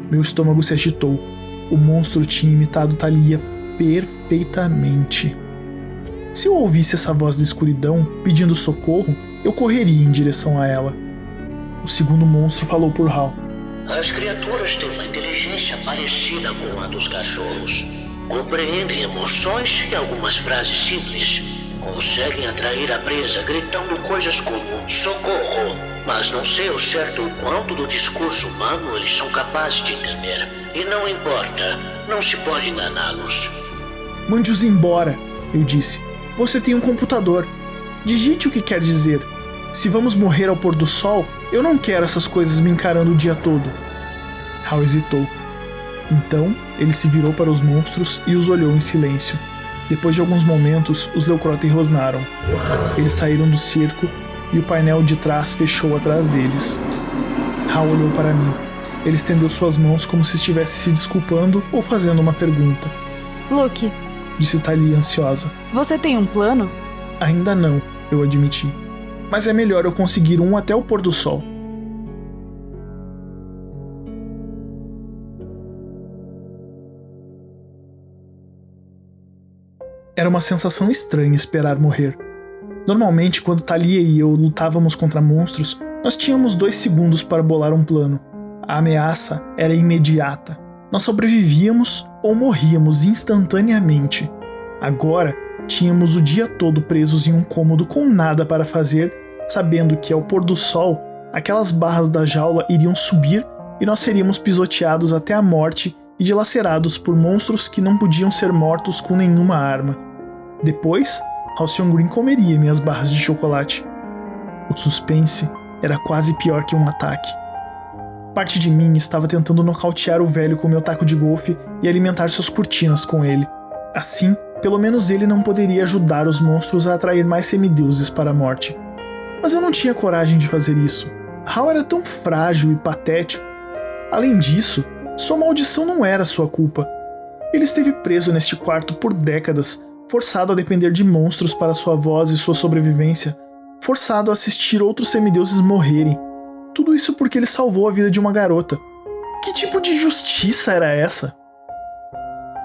Meu estômago se agitou. O monstro tinha imitado Thalia perfeitamente. Se eu ouvisse essa voz da escuridão, pedindo socorro, eu correria em direção a ela. O segundo monstro falou por Hal. As criaturas têm uma inteligência parecida com a dos cachorros. Compreendem emoções e algumas frases simples. Conseguem atrair a presa gritando coisas como socorro. Mas não sei ao certo o quanto do discurso humano eles são capazes de entender. E não importa, não se pode enganá-los. Mande-os embora, eu disse. Você tem um computador. Digite o que quer dizer. Se vamos morrer ao pôr do sol, eu não quero essas coisas me encarando o dia todo. Hal hesitou. Então, ele se virou para os monstros e os olhou em silêncio. Depois de alguns momentos, os Leucrotae rosnaram. Eles saíram do cerco e o painel de trás fechou atrás deles. Hal olhou para mim. Ele estendeu suas mãos como se estivesse se desculpando ou fazendo uma pergunta. Luke, disse Thalia ansiosa. Você tem um plano? Ainda não, eu admiti. Mas é melhor eu conseguir um até o pôr do sol. Era uma sensação estranha esperar morrer. Normalmente, quando Thalia e eu lutávamos contra monstros, nós tínhamos 2 segundos para bolar um plano. A ameaça era imediata. Nós sobrevivíamos ou morríamos instantaneamente. Agora, tínhamos o dia todo presos em um cômodo com nada para fazer, sabendo que ao pôr do sol, aquelas barras da jaula iriam subir e nós seríamos pisoteados até a morte e dilacerados por monstros que não podiam ser mortos com nenhuma arma. Depois, Halcyon Green comeria minhas barras de chocolate. O suspense era quase pior que um ataque. Parte de mim estava tentando nocautear o velho com meu taco de golfe e alimentar suas cortinas com ele. Assim, pelo menos ele não poderia ajudar os monstros a atrair mais semideuses para a morte. Mas eu não tinha coragem de fazer isso. Hal era tão frágil e patético. Além disso, sua maldição não era sua culpa. Ele esteve preso neste quarto por décadas, forçado a depender de monstros para sua voz e sua sobrevivência, forçado a assistir outros semideuses morrerem. Tudo isso porque ele salvou a vida de uma garota. Que tipo de justiça era essa?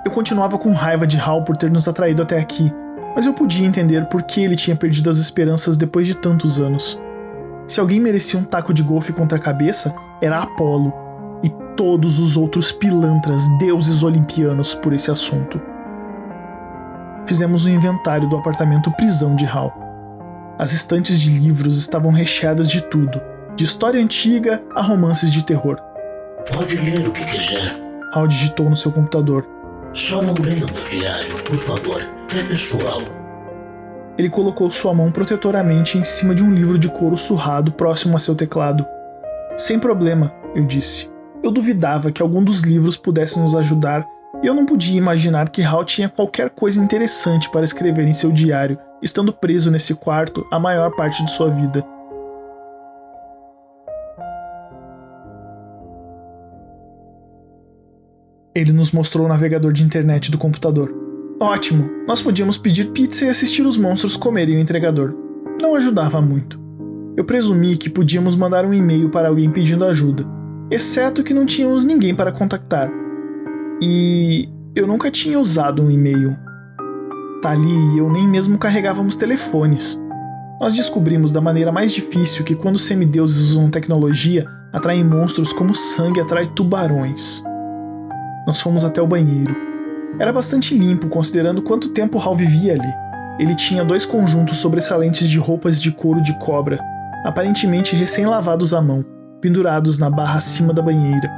Eu continuava com raiva de Hal por ter nos atraído até aqui, mas eu podia entender por que ele tinha perdido as esperanças depois de tantos anos. Se alguém merecia um taco de golfe contra a cabeça, era Apollo. E todos os outros pilantras deuses olimpianos por esse assunto. Fizemos um inventário do apartamento prisão de Hal. As estantes de livros estavam recheadas de tudo, de história antiga a romances de terror. Pode ler o que quiser. Hal digitou no seu computador. Só não leia o meu diário, por favor. É pessoal. Ele colocou sua mão protetoramente em cima de um livro de couro surrado próximo a seu teclado. Sem problema, eu disse. Eu duvidava que algum dos livros pudesse nos ajudar e eu não podia imaginar que Hal tinha qualquer coisa interessante para escrever em seu diário, estando preso nesse quarto a maior parte de sua vida. Ele nos mostrou o navegador de internet do computador. Ótimo, nós podíamos pedir pizza e assistir os monstros comerem o entregador. Não ajudava muito. Eu presumi que podíamos mandar um e-mail para alguém pedindo ajuda, exceto que não tínhamos ninguém para contactar. E eu nunca tinha usado um e-mail. Thalia e eu nem mesmo carregávamos telefones. Nós descobrimos da maneira mais difícil que quando semideuses usam tecnologia, atraem monstros como sangue atrai tubarões. Nós fomos até o banheiro. Era bastante limpo, considerando quanto tempo Hal vivia ali. Ele tinha 2 conjuntos sobressalentes de roupas de couro de cobra, aparentemente recém-lavados à mão, pendurados na barra acima da banheira.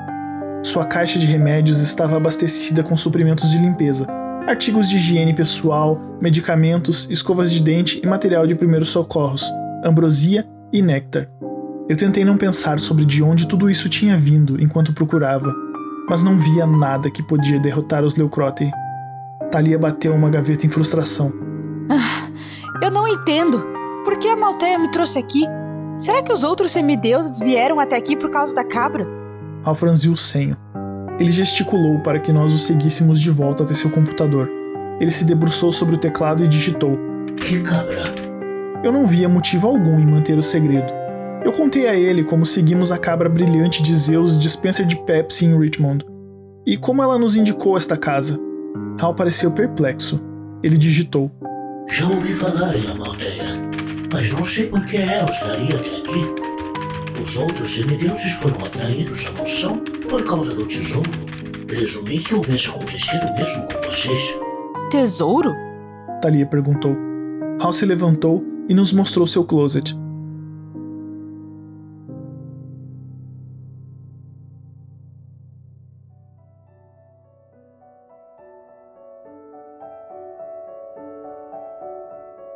Sua caixa de remédios estava abastecida com suprimentos de limpeza, artigos de higiene pessoal, medicamentos, escovas de dente e material de primeiros socorros, ambrosia e néctar. Eu tentei não pensar sobre de onde tudo isso tinha vindo enquanto procurava, mas não via nada que podia derrotar os Leucrotei. Thalia bateu uma gaveta em frustração. Eu não entendo. Por que a Malteia me trouxe aqui? Será que os outros semideuses vieram até aqui por causa da cabra? Hal franziu o senho. Ele gesticulou para que nós o seguíssemos de volta até seu computador. Ele se debruçou sobre o teclado e digitou. Que cabra? Eu não via motivo algum em manter o segredo. Eu contei a ele como seguimos a cabra brilhante de Zeus dispenser de Pepsi em Richmond, e como ela nos indicou esta casa. Hal pareceu perplexo. Ele digitou. Já ouvi falar em Amalteia, mas não sei por que ela estaria até aqui. Os outros semideuses foram atraídos à mansão por causa do tesouro. Presumi que houvesse acontecido mesmo com vocês. Tesouro? Thalia perguntou. Hal se levantou e nos mostrou seu closet.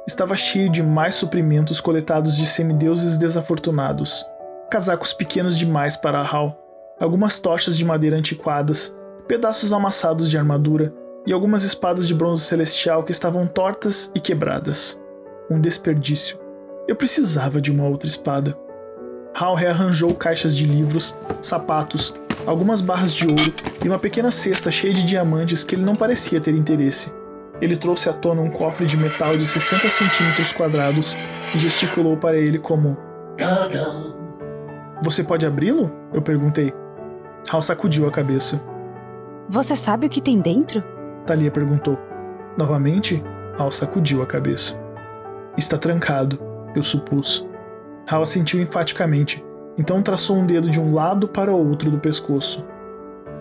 Estava cheio de mais suprimentos coletados de semideuses desafortunados. Casacos pequenos demais para Hal, algumas tochas de madeira antiquadas, pedaços amassados de armadura e algumas espadas de bronze celestial que estavam tortas e quebradas. Um desperdício. Eu precisava de uma outra espada. Hal rearranjou caixas de livros, sapatos, algumas barras de ouro e uma pequena cesta cheia de diamantes que ele não parecia ter interesse. Ele trouxe à tona um cofre de metal de 60 centímetros quadrados e gesticulou para ele como... Não. Você pode abri-lo? Eu perguntei. Hal sacudiu a cabeça. Você sabe o que tem dentro? Thalia perguntou. Novamente, Hal sacudiu a cabeça. Está trancado, eu supus. Hal assentiu enfaticamente, então traçou um dedo de um lado para o outro do pescoço.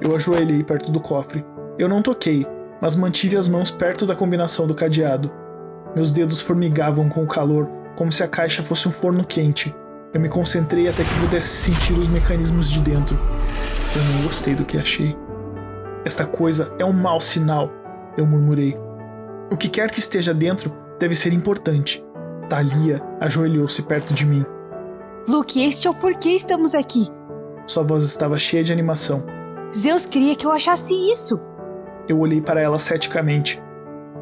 Eu ajoelhei perto do cofre. Eu não toquei, mas mantive as mãos perto da combinação do cadeado. Meus dedos formigavam com o calor, como se a caixa fosse um forno quente. Eu me concentrei até que pudesse sentir os mecanismos de dentro. Eu não gostei do que achei. Esta coisa é um mau sinal, eu murmurei. O que quer que esteja dentro deve ser importante. Thalia ajoelhou-se perto de mim. Luke, este é o porquê estamos aqui. Sua voz estava cheia de animação. Zeus queria que eu achasse isso. Eu olhei para ela ceticamente.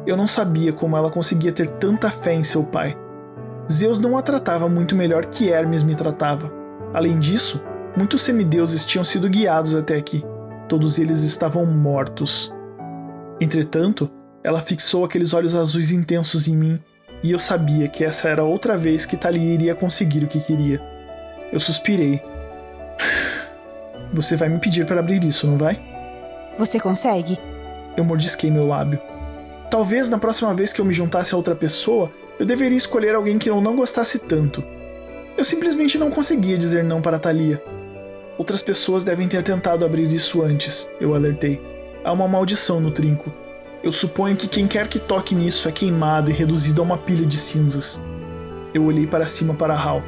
Eu não sabia como ela conseguia ter tanta fé em seu pai. Zeus não a tratava muito melhor que Hermes me tratava. Além disso, muitos semideuses tinham sido guiados até aqui. Todos eles estavam mortos. Entretanto, ela fixou aqueles olhos azuis intensos em mim, e eu sabia que essa era outra vez que Thalia iria conseguir o que queria. Eu suspirei. Você vai me pedir para abrir isso, não vai? Você consegue? Eu mordisquei meu lábio. Talvez na próxima vez que eu me juntasse a outra pessoa, eu deveria escolher alguém que eu não gostasse tanto. Eu simplesmente não conseguia dizer não para Thalia. Outras pessoas devem ter tentado abrir isso antes, eu alertei. Há uma maldição no trinco. Eu suponho que quem quer que toque nisso é queimado e reduzido a uma pilha de cinzas. Eu olhei para cima para Hal.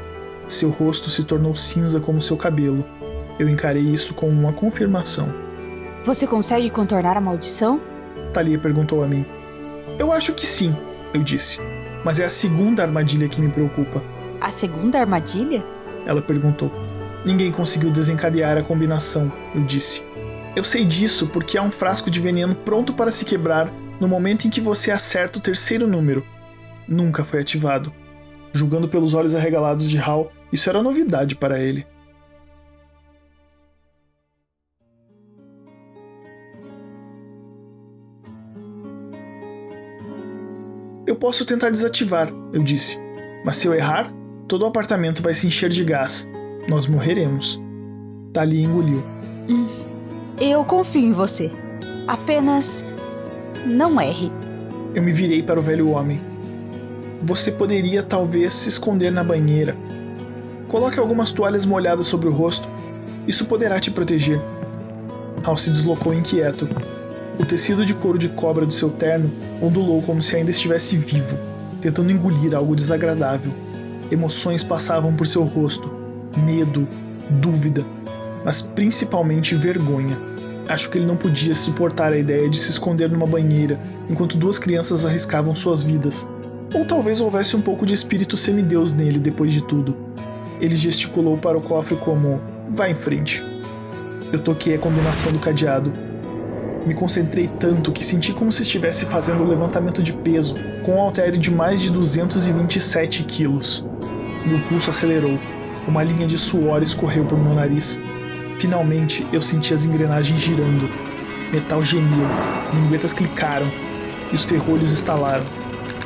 Seu rosto se tornou cinza como seu cabelo. Eu encarei isso como uma confirmação. Você consegue contornar a maldição? Thalia perguntou a mim. Eu acho que sim, eu disse. Mas é a segunda armadilha que me preocupa. A segunda armadilha? Ela perguntou. Ninguém conseguiu desencadear a combinação, eu disse. Eu sei disso porque há um frasco de veneno pronto para se quebrar no momento em que você acerta o terceiro número. Nunca foi ativado. Julgando pelos olhos arregalados de Hal, isso era novidade para ele. Eu posso tentar desativar, eu disse. Mas se eu errar, todo o apartamento vai se encher de gás. Nós morreremos. Thalia engoliu. Eu confio em você. Apenas não erre. Eu me virei para o velho homem. Você poderia talvez se esconder na banheira. Coloque algumas toalhas molhadas sobre o rosto. Isso poderá te proteger. Hal se deslocou inquieto. O tecido de couro de cobra do seu terno ondulou como se ainda estivesse vivo, tentando engolir algo desagradável. Emoções passavam por seu rosto. Medo, dúvida, mas principalmente vergonha. Acho que ele não podia suportar a ideia de se esconder numa banheira enquanto duas crianças arriscavam suas vidas. Ou talvez houvesse um pouco de espírito semideus nele depois de tudo. Ele gesticulou para o cofre como, vá em frente. Eu toquei a combinação do cadeado. Me concentrei tanto que senti como se estivesse fazendo um levantamento de peso com um haltere de mais de 227 quilos. Meu pulso acelerou. Uma linha de suor escorreu por meu nariz. Finalmente, eu senti as engrenagens girando. Metal gemeu, linguetas clicaram e os ferrolhos estalaram.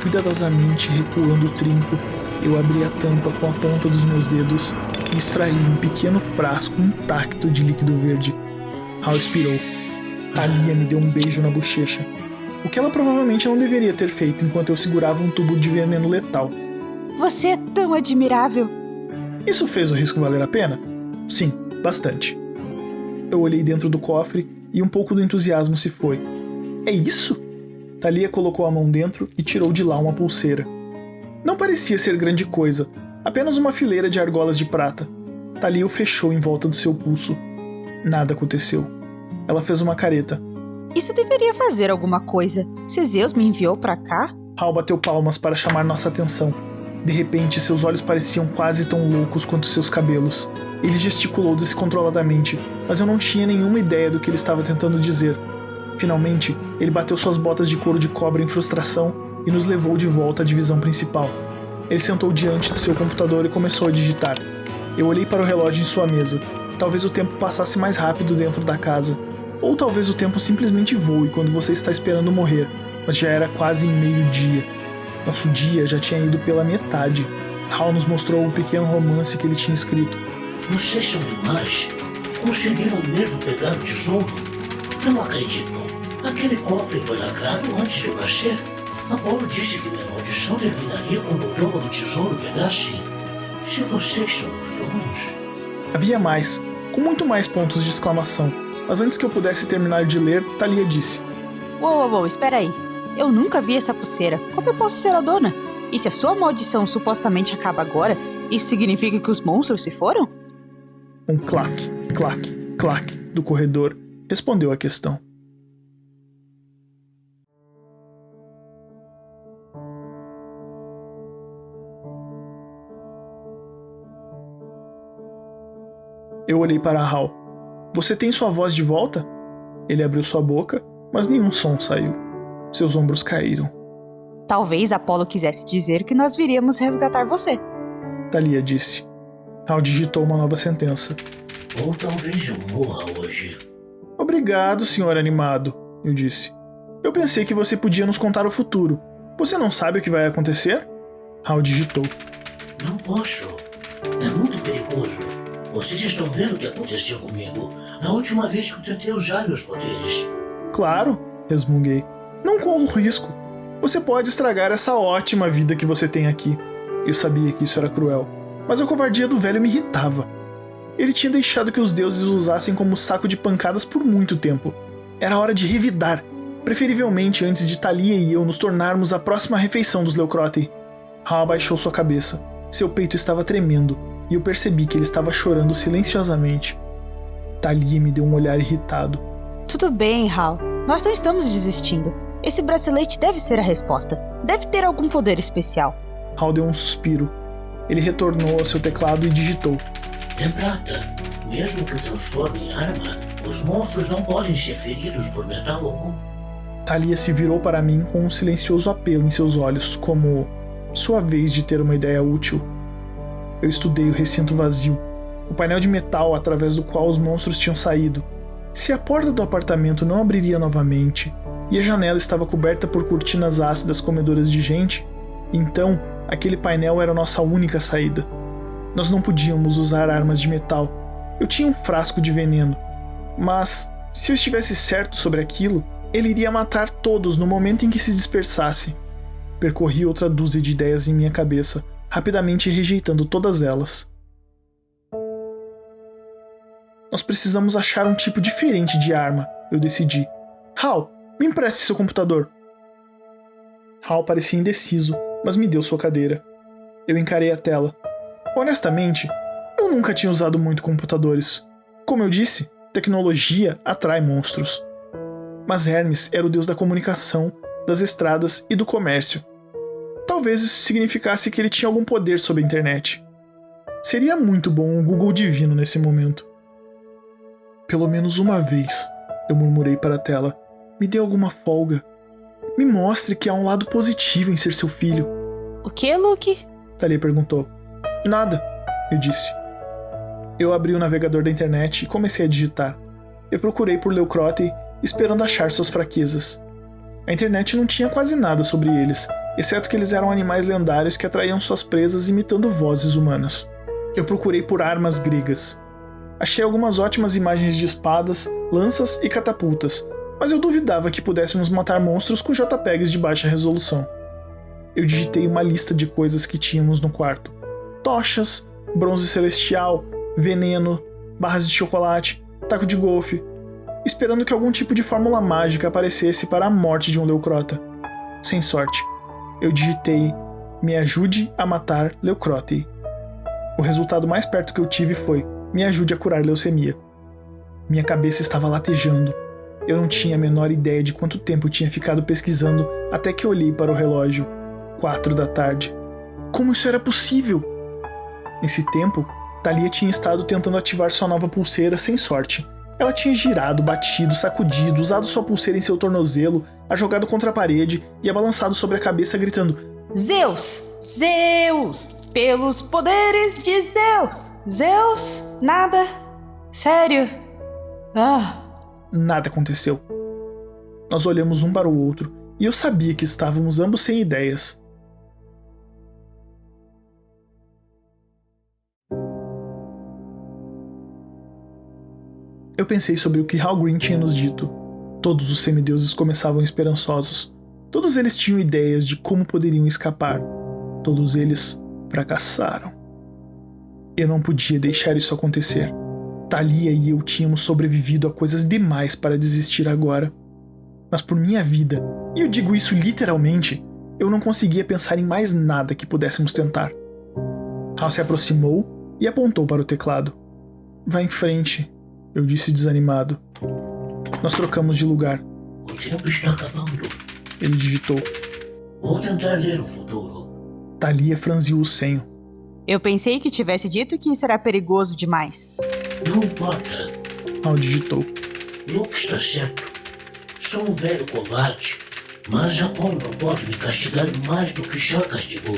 Cuidadosamente recuando o trinco, eu abri a tampa com a ponta dos meus dedos e extraí um pequeno frasco intacto de líquido verde. Hal expirou. Thalia me deu um beijo na bochecha, o que ela provavelmente não deveria ter feito enquanto eu segurava um tubo de veneno letal. Você é tão admirável. Isso fez o risco valer a pena? Sim, bastante. Eu olhei dentro do cofre e um pouco do entusiasmo se foi. É isso? Thalia colocou a mão dentro e tirou de lá uma pulseira. Não parecia ser grande coisa, apenas uma fileira de argolas de prata. Thalia o fechou em volta do seu pulso. Nada aconteceu. Ela fez uma careta. Isso deveria fazer alguma coisa. Se Zeus me enviou pra cá? Hal bateu palmas para chamar nossa atenção. De repente, seus olhos pareciam quase tão loucos quanto seus cabelos. Ele gesticulou descontroladamente, mas eu não tinha nenhuma ideia do que ele estava tentando dizer. Finalmente, ele bateu suas botas de couro de cobra em frustração e nos levou de volta à divisão principal. Ele sentou diante de seu computador e começou a digitar. Eu olhei para o relógio em sua mesa. Talvez o tempo passasse mais rápido dentro da casa. Ou talvez o tempo simplesmente voe quando você está esperando morrer, mas já era quase meio-dia. Nosso dia já tinha ido pela metade. Hal nos mostrou o pequeno romance que ele tinha escrito. Vocês são demais. Conseguiram mesmo pegar o tesouro? Não acredito. Aquele cofre foi lacrado antes de eu nascer. Apolo disse que minha maldição terminaria quando o dono do tesouro pegasse. Se vocês são os donos... Havia mais, com muito mais pontos de exclamação. Mas antes que eu pudesse terminar de ler, Thalia disse. Uou, espera aí. Eu nunca vi essa pulseira. Como eu posso ser a dona? E se a sua maldição supostamente acaba agora, isso significa que os monstros se foram? Um claque, claque, claque do corredor respondeu à questão. Eu olhei para Hal. Você tem sua voz de volta? Ele abriu sua boca, mas nenhum som saiu. Seus ombros caíram. Talvez Apolo quisesse dizer que nós viríamos resgatar você. Thalia disse. Hal digitou uma nova sentença. Ou talvez eu morra hoje. Obrigado, senhor animado, eu disse. Eu pensei que você podia nos contar o futuro. Você não sabe o que vai acontecer? Hal digitou. Não posso. É muito perigoso. Vocês estão vendo o que aconteceu comigo na última vez que eu tentei usar meus poderes. Claro, resmunguei. Não corra o risco. Você pode estragar essa ótima vida que você tem aqui. Eu sabia que isso era cruel, mas a covardia do velho me irritava. Ele tinha deixado que os deuses o usassem como saco de pancadas por muito tempo. Era hora de revidar, preferivelmente antes de Thalia e eu nos tornarmos a próxima refeição dos Leucrotti. Hal abaixou sua cabeça. Seu peito estava tremendo, e eu percebi que ele estava chorando silenciosamente. Thalia me deu um olhar irritado. Tudo bem, Hal. Nós não estamos desistindo. Esse bracelete deve ser a resposta. Deve ter algum poder especial. Hal deu um suspiro. Ele retornou ao seu teclado e digitou. É prata. Mesmo que o transforme em arma, os monstros não podem ser feridos por metal algum. Thalia se virou para mim com um silencioso apelo em seus olhos, como sua vez de ter uma ideia útil. Eu estudei o recinto vazio, o painel de metal através do qual os monstros tinham saído. Se a porta do apartamento não abriria novamente e a janela estava coberta por cortinas ácidas comedoras de gente, então aquele painel era a nossa única saída. Nós não podíamos usar armas de metal. Eu tinha um frasco de veneno, mas se eu estivesse certo sobre aquilo, ele iria matar todos no momento em que se dispersasse. Percorri outra dúzia de ideias em minha cabeça, rapidamente rejeitando todas elas. Nós precisamos achar um tipo diferente de arma, eu decidi. Hal, me empreste seu computador. Hal parecia indeciso, mas me deu sua cadeira. Eu encarei a tela. Honestamente, eu nunca tinha usado muito computadores. Como eu disse, tecnologia atrai monstros. Mas Hermes era o deus da comunicação, das estradas e do comércio. Talvez isso significasse que ele tinha algum poder sobre a internet. Seria muito bom um Google divino nesse momento. Pelo menos uma vez, eu murmurei para a tela. Me dê alguma folga. Me mostre que há um lado positivo em ser seu filho. O que, Luke? Thalia perguntou. Nada, eu disse. Eu abri o navegador da internet e comecei a digitar. Eu procurei por Leucrotti, esperando achar suas fraquezas. A internet não tinha quase nada sobre eles, exceto que eles eram animais lendários que atraíam suas presas imitando vozes humanas. Eu procurei por armas gregas. Achei algumas ótimas imagens de espadas, lanças e catapultas, mas eu duvidava que pudéssemos matar monstros com JPEGs de baixa resolução. Eu digitei uma lista de coisas que tínhamos no quarto. Tochas, bronze celestial, veneno, barras de chocolate, taco de golfe, esperando que algum tipo de fórmula mágica aparecesse para a morte de um Leucrota. Sem sorte. Eu digitei "Me ajude a matar Leucrotti". O resultado mais perto que eu tive foi "Me ajude a curar leucemia". Minha cabeça estava latejando. Eu não tinha a menor ideia de quanto tempo eu tinha ficado pesquisando até que olhei para o relógio. 4 da tarde. Como isso era possível? Nesse tempo, Thalia tinha estado tentando ativar sua nova pulseira sem sorte. Ela tinha girado, batido, sacudido, usado sua pulseira em seu tornozelo, a jogado contra a parede e a balançado sobre a cabeça gritando: Zeus! Zeus! Pelos poderes de Zeus! Zeus? Nada? Sério? Nada aconteceu. Nós olhamos um para o outro e eu sabia que estávamos ambos sem ideias. Eu pensei sobre o que Hal Green tinha nos dito. Todos os semideuses começavam esperançosos. Todos eles tinham ideias de como poderiam escapar. Todos eles fracassaram. Eu não podia deixar isso acontecer. Thalia e eu tínhamos sobrevivido a coisas demais para desistir agora. Mas por minha vida, e eu digo isso literalmente, eu não conseguia pensar em mais nada que pudéssemos tentar. Hal se aproximou e apontou para o teclado. Vá em frente, eu disse desanimado. Nós trocamos de lugar. O tempo está acabando. Ele digitou. Vou tentar ler o futuro. Thalia franziu o senho. Eu pensei que tivesse dito que isso era perigoso demais. Não importa. Hal digitou. Luke está certo. Sou um velho covarde, mas Apolo não pode me castigar mais do que já castigou.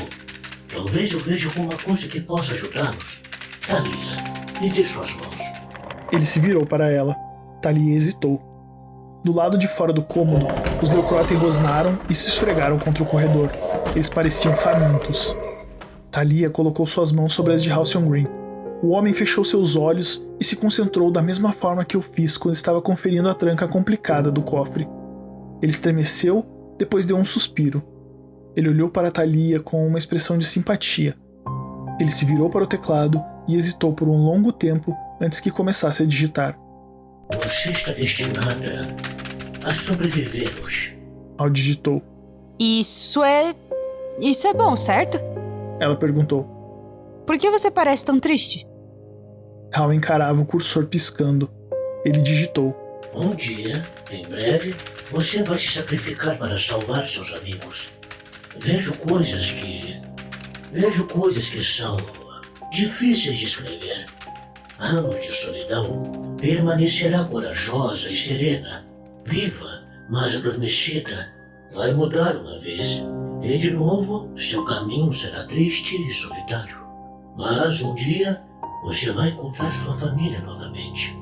Talvez eu veja alguma coisa que possa ajudá-los. Thalia, me dê suas mãos. Ele se virou para ela. Thalia hesitou. Do lado de fora do cômodo, os Leucrotti rosnaram e se esfregaram contra o corredor. Eles pareciam famintos. Thalia colocou suas mãos sobre as de Halcyon Green. O homem fechou seus olhos e se concentrou da mesma forma que eu fiz quando estava conferindo a tranca complicada do cofre. Ele estremeceu, depois deu um suspiro. Ele olhou para Thalia com uma expressão de simpatia. Ele se virou para o teclado e hesitou por um longo tempo antes que começasse a digitar. Você está destinada a sobreviver hoje. Hal digitou. Isso é bom, certo? Ela perguntou. Por que você parece tão triste? Hal encarava o cursor piscando. Ele digitou. Um dia, em breve, você vai se sacrificar para salvar seus amigos. Vejo coisas que são difíceis de escrever. Anos de solidão. Permanecerá corajosa e serena, viva, mas adormecida. Vai mudar uma vez, e de novo seu caminho será triste e solitário. Mas um dia você vai encontrar sua família novamente.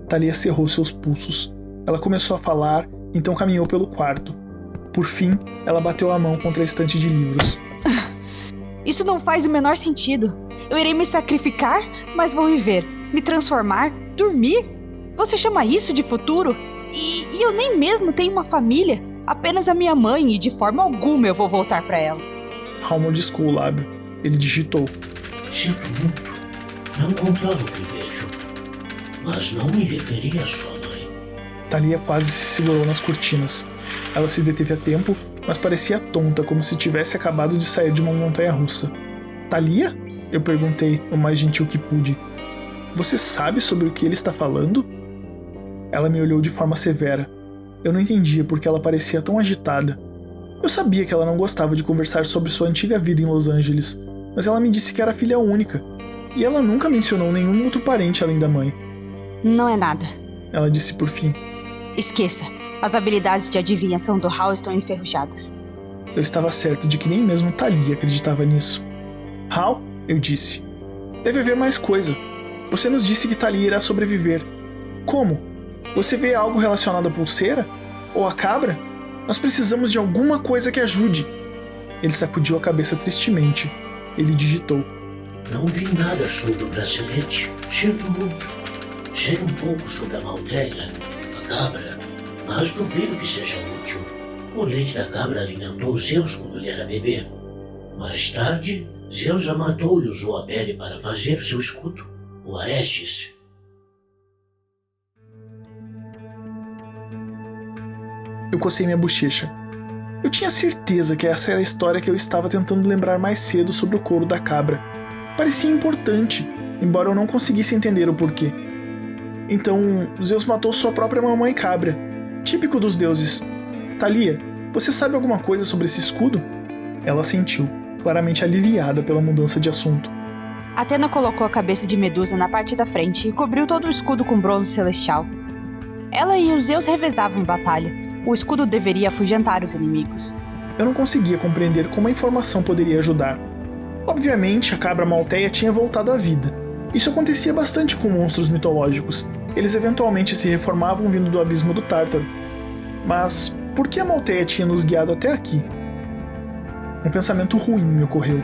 Thalia cerrou seus pulsos. Ela começou a falar, então caminhou pelo quarto. Por fim, ela bateu a mão contra a estante de livros. Isso não faz o menor sentido. Eu irei me sacrificar, mas vou viver, me transformar, dormir? Você chama isso de futuro? E eu nem mesmo tenho uma família, apenas a minha mãe, e de forma alguma eu vou voltar pra ela. Hal mordiscou o lábio. Ele digitou. Sinto muito. Não controlo o que vejo. Mas não me referi a sua mãe. Thalia quase se segurou nas cortinas. Ela se deteve a tempo, mas parecia tonta, como se tivesse acabado de sair de uma montanha-russa. Thalia? Eu perguntei, o mais gentil que pude. Você sabe sobre o que ele está falando? Ela me olhou de forma severa. Eu não entendia porque ela parecia tão agitada. Eu sabia que ela não gostava de conversar sobre sua antiga vida em Los Angeles, mas ela me disse que era filha única, e ela nunca mencionou nenhum outro parente além da mãe. Não é nada. Ela disse por fim. Esqueça. As habilidades de adivinhação do Hal estão enferrujadas. Eu estava certo de que nem mesmo Thalia acreditava nisso. Hal, eu disse. Deve haver mais coisa. Você nos disse que Thalia irá sobreviver. Como? Você vê algo relacionado à pulseira? Ou à cabra? Nós precisamos de alguma coisa que ajude. Ele sacudiu a cabeça tristemente. Ele digitou. Não vi nada sobre o bracelete. Sinto muito. Sei um pouco sobre a Malteia, a cabra, mas duvido que seja útil. O leite da cabra alimentou Zeus quando ele era bebê. Mais tarde, Zeus a matou e usou a pele para fazer seu escudo, o Aestes. Eu cocei minha bochecha. Eu tinha certeza que essa era a história que eu estava tentando lembrar mais cedo sobre o couro da cabra. Parecia importante, embora eu não conseguisse entender o porquê. Então, Zeus matou sua própria mamãe cabra. Típico dos deuses. Thalia, você sabe alguma coisa sobre esse escudo? Ela assentiu, claramente aliviada pela mudança de assunto. Atena colocou a cabeça de Medusa na parte da frente e cobriu todo o escudo com bronze celestial. Ela e os Zeus revezavam em batalha. O escudo deveria afugentar os inimigos. Eu não conseguia compreender como a informação poderia ajudar. Obviamente, a cabra Malteia tinha voltado à vida. Isso acontecia bastante com monstros mitológicos. Eles eventualmente se reformavam vindo do abismo do Tártaro. Mas por que a Malteia tinha nos guiado até aqui? Um pensamento ruim me ocorreu.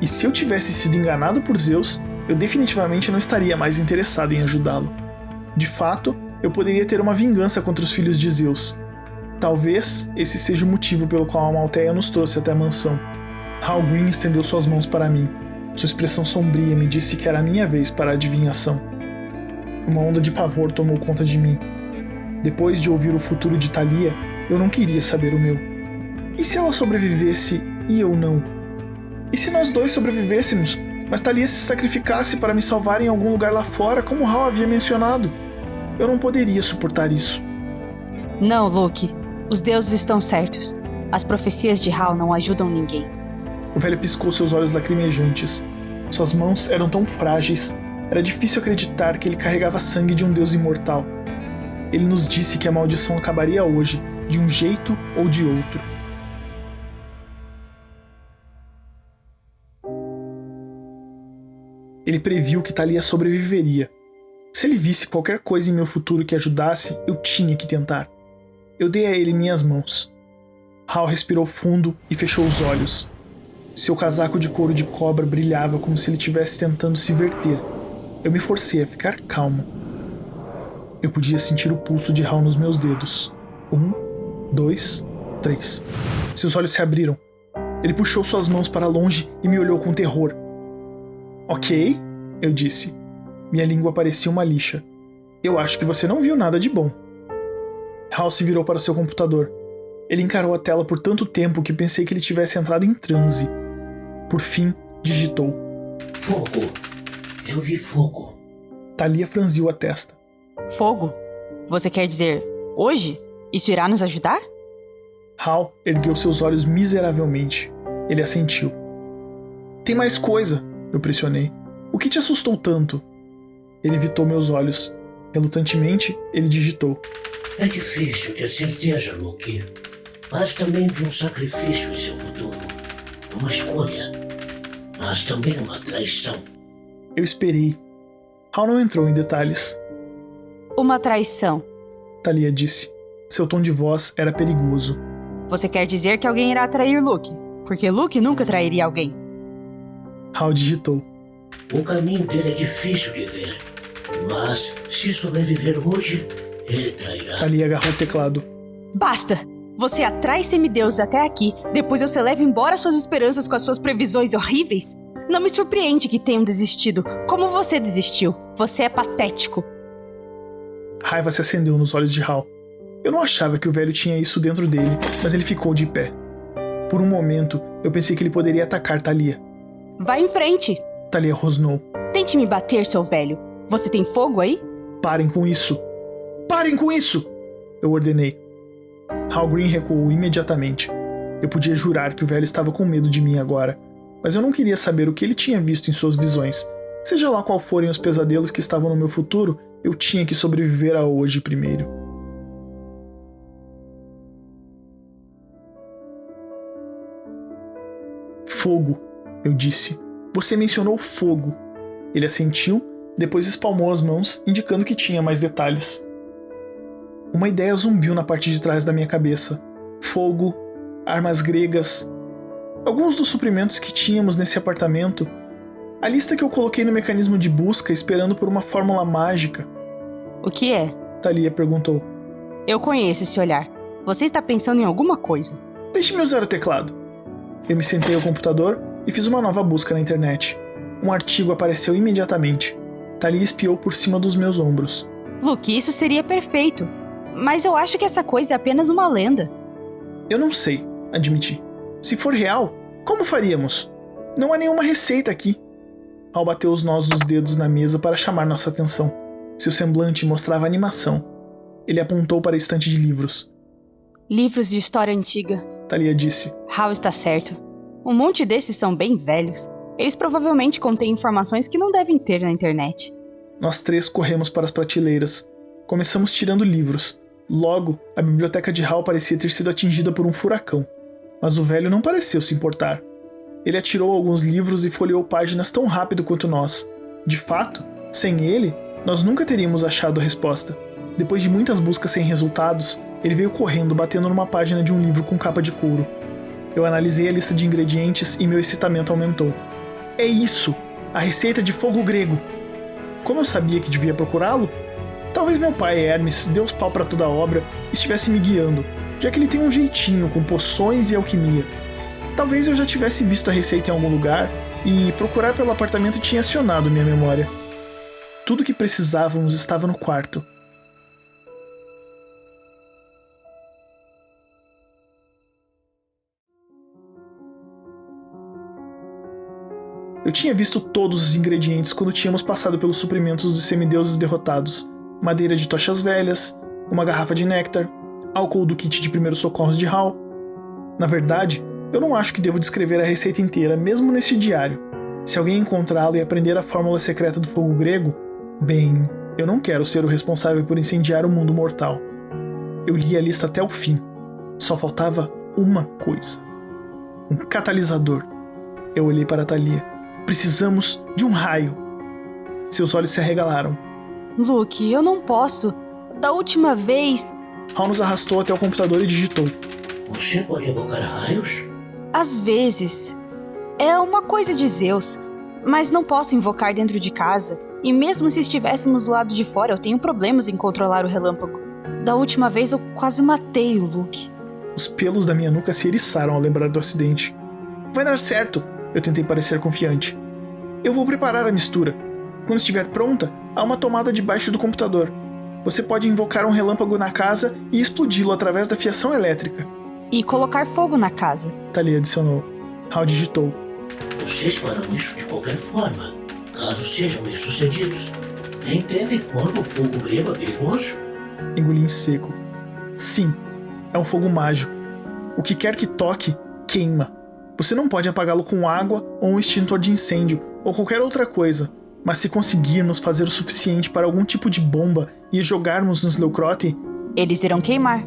E se eu tivesse sido enganado por Zeus, eu definitivamente não estaria mais interessado em ajudá-lo. De fato, eu poderia ter uma vingança contra os filhos de Zeus. Talvez esse seja o motivo pelo qual a Malteia nos trouxe até a mansão. Hal Green estendeu suas mãos para mim. Sua expressão sombria me disse que era a minha vez para a adivinhação. Uma onda de pavor tomou conta de mim. Depois de ouvir o futuro de Thalia, eu não queria saber o meu. E se ela sobrevivesse e eu não? E se nós dois sobrevivêssemos, mas Thalia se sacrificasse para me salvar em algum lugar lá fora, como Hal havia mencionado? Eu não poderia suportar isso. Não, Luke. Os deuses estão certos. As profecias de Hal não ajudam ninguém. O velho piscou seus olhos lacrimejantes. Suas mãos eram tão frágeis. Era difícil acreditar que ele carregava sangue de um deus imortal. Ele nos disse que a maldição acabaria hoje, de um jeito ou de outro. Ele previu que Thalia sobreviveria. Se ele visse qualquer coisa em meu futuro que ajudasse, eu tinha que tentar. Eu dei a ele minhas mãos. Hal respirou fundo e fechou os olhos. Seu casaco de couro de cobra brilhava como se ele estivesse tentando se verter. Eu me forcei a ficar calmo. Eu podia sentir o pulso de Hal nos meus dedos. 1, 2, 3. Seus olhos se abriram. Ele puxou suas mãos para longe e me olhou com terror. Ok, eu disse. Minha língua parecia uma lixa. Eu acho que você não viu nada de bom. Hal se virou para seu computador. Ele encarou a tela por tanto tempo que pensei que ele tivesse entrado em transe. Por fim, digitou. Fogo. Eu vi fogo. Thalia franziu a testa. Fogo? Você quer dizer hoje? Isso irá nos ajudar? Hal ergueu seus olhos miseravelmente. Ele assentiu. Tem mais coisa, eu pressionei. O que te assustou tanto? Ele evitou meus olhos. Relutantemente, ele digitou. É difícil ter certeza, Luke. Mas também vi um sacrifício em seu futuro. Uma escolha. Mas também uma traição. Eu esperei. Hal não entrou em detalhes. Uma traição. Thalia disse. Seu tom de voz era perigoso. Você quer dizer que alguém irá trair Luke? Porque Luke nunca trairia alguém. Hal digitou. O caminho dele é difícil de ver. Mas, se sobreviver hoje, ele trairá. Thalia agarrou o teclado. Basta! Você atrai semideuses até aqui, depois você leva embora suas esperanças com as suas previsões horríveis? Não me surpreende que tenham desistido, como você desistiu. Você é patético. Raiva se acendeu nos olhos de Hal. Eu não achava que o velho tinha isso dentro dele, mas ele ficou de pé. Por um momento, eu pensei que ele poderia atacar Thalia. Vai em frente. Thalia rosnou. Tente me bater, seu velho. Você tem fogo aí? Parem com isso! Parem com isso! Eu ordenei. Hal Green recuou imediatamente. Eu podia jurar que o velho estava com medo de mim agora, mas eu não queria saber o que ele tinha visto em suas visões. Seja lá qual forem os pesadelos que estavam no meu futuro, eu tinha que sobreviver a hoje primeiro. Fogo, eu disse. Você mencionou fogo. Ele assentiu, depois espalmou as mãos, indicando que tinha mais detalhes. Uma ideia zumbiu na parte de trás da minha cabeça. Fogo, armas gregas, alguns dos suprimentos que tínhamos nesse apartamento, a lista que eu coloquei no mecanismo de busca esperando por uma fórmula mágica. O que é? Thalia perguntou. Eu conheço esse olhar. Você está pensando em alguma coisa. Deixe-me usar o teclado. Eu me sentei ao computador e fiz uma nova busca na internet. Um artigo apareceu imediatamente. Thalia espiou por cima dos meus ombros. Luke, isso seria perfeito. Mas eu acho que essa coisa é apenas uma lenda. Eu não sei, admiti. Se for real, como faríamos? Não há nenhuma receita aqui. Hal bateu os nós dos dedos na mesa para chamar nossa atenção. Seu semblante mostrava animação. Ele apontou para a estante de livros. Livros de história antiga. Thalia disse. Hal está certo. Um monte desses são bem velhos. Eles provavelmente contêm informações que não devem ter na internet. Nós três corremos para as prateleiras. Começamos tirando livros. Logo, a biblioteca de Hal parecia ter sido atingida por um furacão. Mas o velho não pareceu se importar. Ele atirou alguns livros e folheou páginas tão rápido quanto nós. De fato, sem ele, nós nunca teríamos achado a resposta. Depois de muitas buscas sem resultados, ele veio correndo, batendo numa página de um livro com capa de couro. Eu analisei a lista de ingredientes e meu excitamento aumentou. É isso! A receita de fogo grego! Como eu sabia que devia procurá-lo? Talvez meu pai, Hermes, Deus pau pra toda a obra, estivesse me guiando, já que ele tem um jeitinho com poções e alquimia. Talvez eu já tivesse visto a receita em algum lugar e procurar pelo apartamento tinha acionado minha memória. Tudo o que precisávamos estava no quarto. Eu tinha visto todos os ingredientes quando tínhamos passado pelos suprimentos dos semideuses derrotados. Madeira de tochas velhas, uma garrafa de néctar, álcool do kit de primeiros socorros de Hal. Na verdade, eu não acho que devo descrever a receita inteira, mesmo nesse diário. Se alguém encontrá-lo e aprender a fórmula secreta do fogo grego, bem, eu não quero ser o responsável por incendiar o mundo mortal. Eu li a lista até o fim. Só faltava uma coisa. Um catalisador. Eu olhei para Thalia. Precisamos de um raio. Seus olhos se arregalaram. Luke, eu não posso. Da última vez... Hal nos arrastou até o computador e digitou. Você pode evocar raios? Às vezes. É uma coisa de Zeus. Mas não posso invocar dentro de casa. E mesmo se estivéssemos do lado de fora, eu tenho problemas em controlar o relâmpago. Da última vez eu quase matei o Luke. Os pelos da minha nuca se eriçaram ao lembrar do acidente. Vai dar certo, eu tentei parecer confiante. Eu vou preparar a mistura. Quando estiver pronta, há uma tomada debaixo do computador. Você pode invocar um relâmpago na casa e explodi-lo através da fiação elétrica. E colocar fogo na casa. Talia adicionou. Hal digitou. Vocês farão isso de qualquer forma, caso sejam bem-sucedidos. Entendem quanto o fogo grego é perigoso? Engoli em seco. Sim, é um fogo mágico. O que quer que toque, queima. Você não pode apagá-lo com água ou um extintor de incêndio, ou qualquer outra coisa. Mas se conseguirmos fazer o suficiente para algum tipo de bomba e jogarmos nos Leucrote... Eles irão queimar.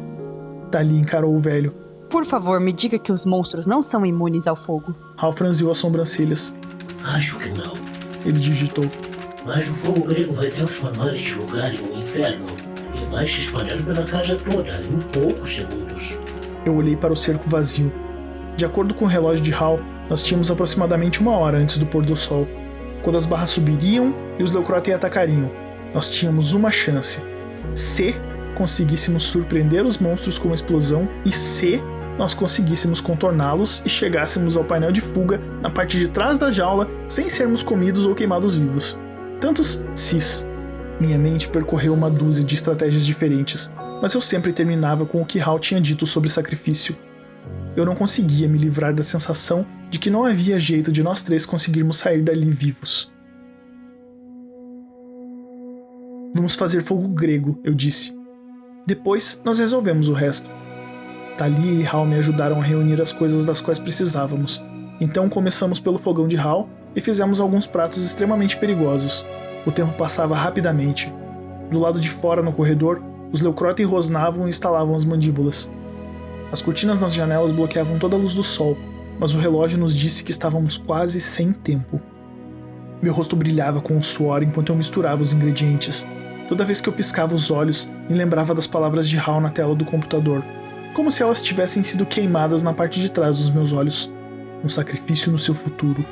Talia encarou o velho. Por favor, me diga que os monstros não são imunes ao fogo. Hal franziu as sobrancelhas. Acho que não. Ele digitou. Mas o fogo grego vai transformar este lugar em um inferno e vai se espalhar pela casa toda em poucos segundos. Eu olhei para o cerco vazio. De acordo com o relógio de Hal, nós tínhamos aproximadamente 1 hora antes do pôr do sol. Quando as barras subiriam e os Leucrote atacariam, nós tínhamos uma chance. Se conseguíssemos surpreender os monstros com uma explosão e se nós conseguíssemos contorná-los e chegássemos ao painel de fuga na parte de trás da jaula sem sermos comidos ou queimados vivos. Tantos sis. Minha mente percorreu uma dúzia de estratégias diferentes, mas eu sempre terminava com o que Hal tinha dito sobre sacrifício. Eu não conseguia me livrar da sensação de que não havia jeito de nós 3 conseguirmos sair dali vivos. Vamos fazer fogo grego, eu disse. Depois, nós resolvemos o resto. Talia e Hal me ajudaram a reunir as coisas das quais precisávamos. Então começamos pelo fogão de Hal e fizemos alguns pratos extremamente perigosos. O tempo passava rapidamente. Do lado de fora, no corredor, os Leucrote rosnavam e estalavam as mandíbulas. As cortinas nas janelas bloqueavam toda a luz do sol, mas o relógio nos disse que estávamos quase sem tempo. Meu rosto brilhava com o suor enquanto eu misturava os ingredientes. Toda vez que eu piscava os olhos, me lembrava das palavras de Hal na tela do computador, como se elas tivessem sido queimadas na parte de trás dos meus olhos. Um sacrifício no seu futuro,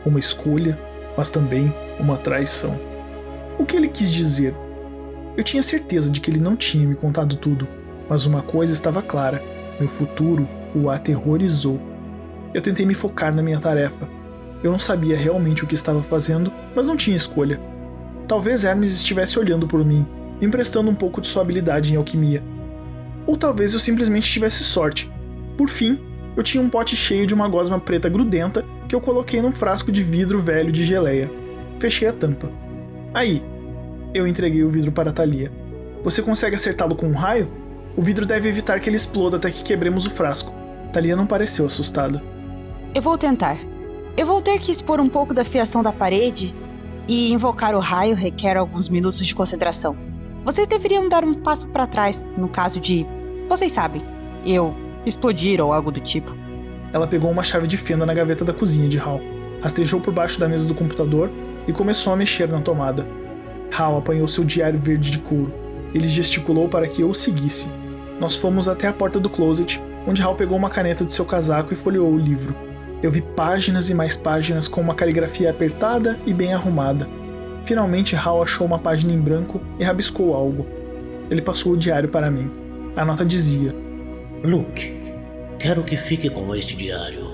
uma escolha, mas também uma traição. O que ele quis dizer? Eu tinha certeza de que ele não tinha me contado tudo, mas uma coisa estava clara: meu futuro o aterrorizou. Eu tentei me focar na minha tarefa. Eu não sabia realmente o que estava fazendo, mas não tinha escolha. Talvez Hermes estivesse olhando por mim, me emprestando um pouco de sua habilidade em alquimia. Ou talvez eu simplesmente tivesse sorte. Por fim, eu tinha um pote cheio de uma gosma preta grudenta que eu coloquei num frasco de vidro velho de geleia. Fechei a tampa. Aí, eu entreguei o vidro para Talia. Você consegue acertá-lo com um raio? O vidro deve evitar que ele exploda até que quebremos o frasco. Talia não pareceu assustada. Eu vou tentar. Eu vou ter que expor um pouco da fiação da parede e invocar o raio requer alguns minutos de concentração. Vocês deveriam dar um passo para trás, no caso de, vocês sabem, eu explodir ou algo do tipo. Ela pegou uma chave de fenda na gaveta da cozinha de Hal, rastejou por baixo da mesa do computador e começou a mexer na tomada. Hal apanhou seu diário verde de couro. Ele gesticulou para que eu o seguisse. Nós fomos até a porta do closet, onde Hal pegou uma caneta de seu casaco e folheou o livro. Eu vi páginas e mais páginas com uma caligrafia apertada e bem arrumada. Finalmente Hal achou uma página em branco e rabiscou algo. Ele passou o diário para mim. A nota dizia: Luke, quero que fique com este diário.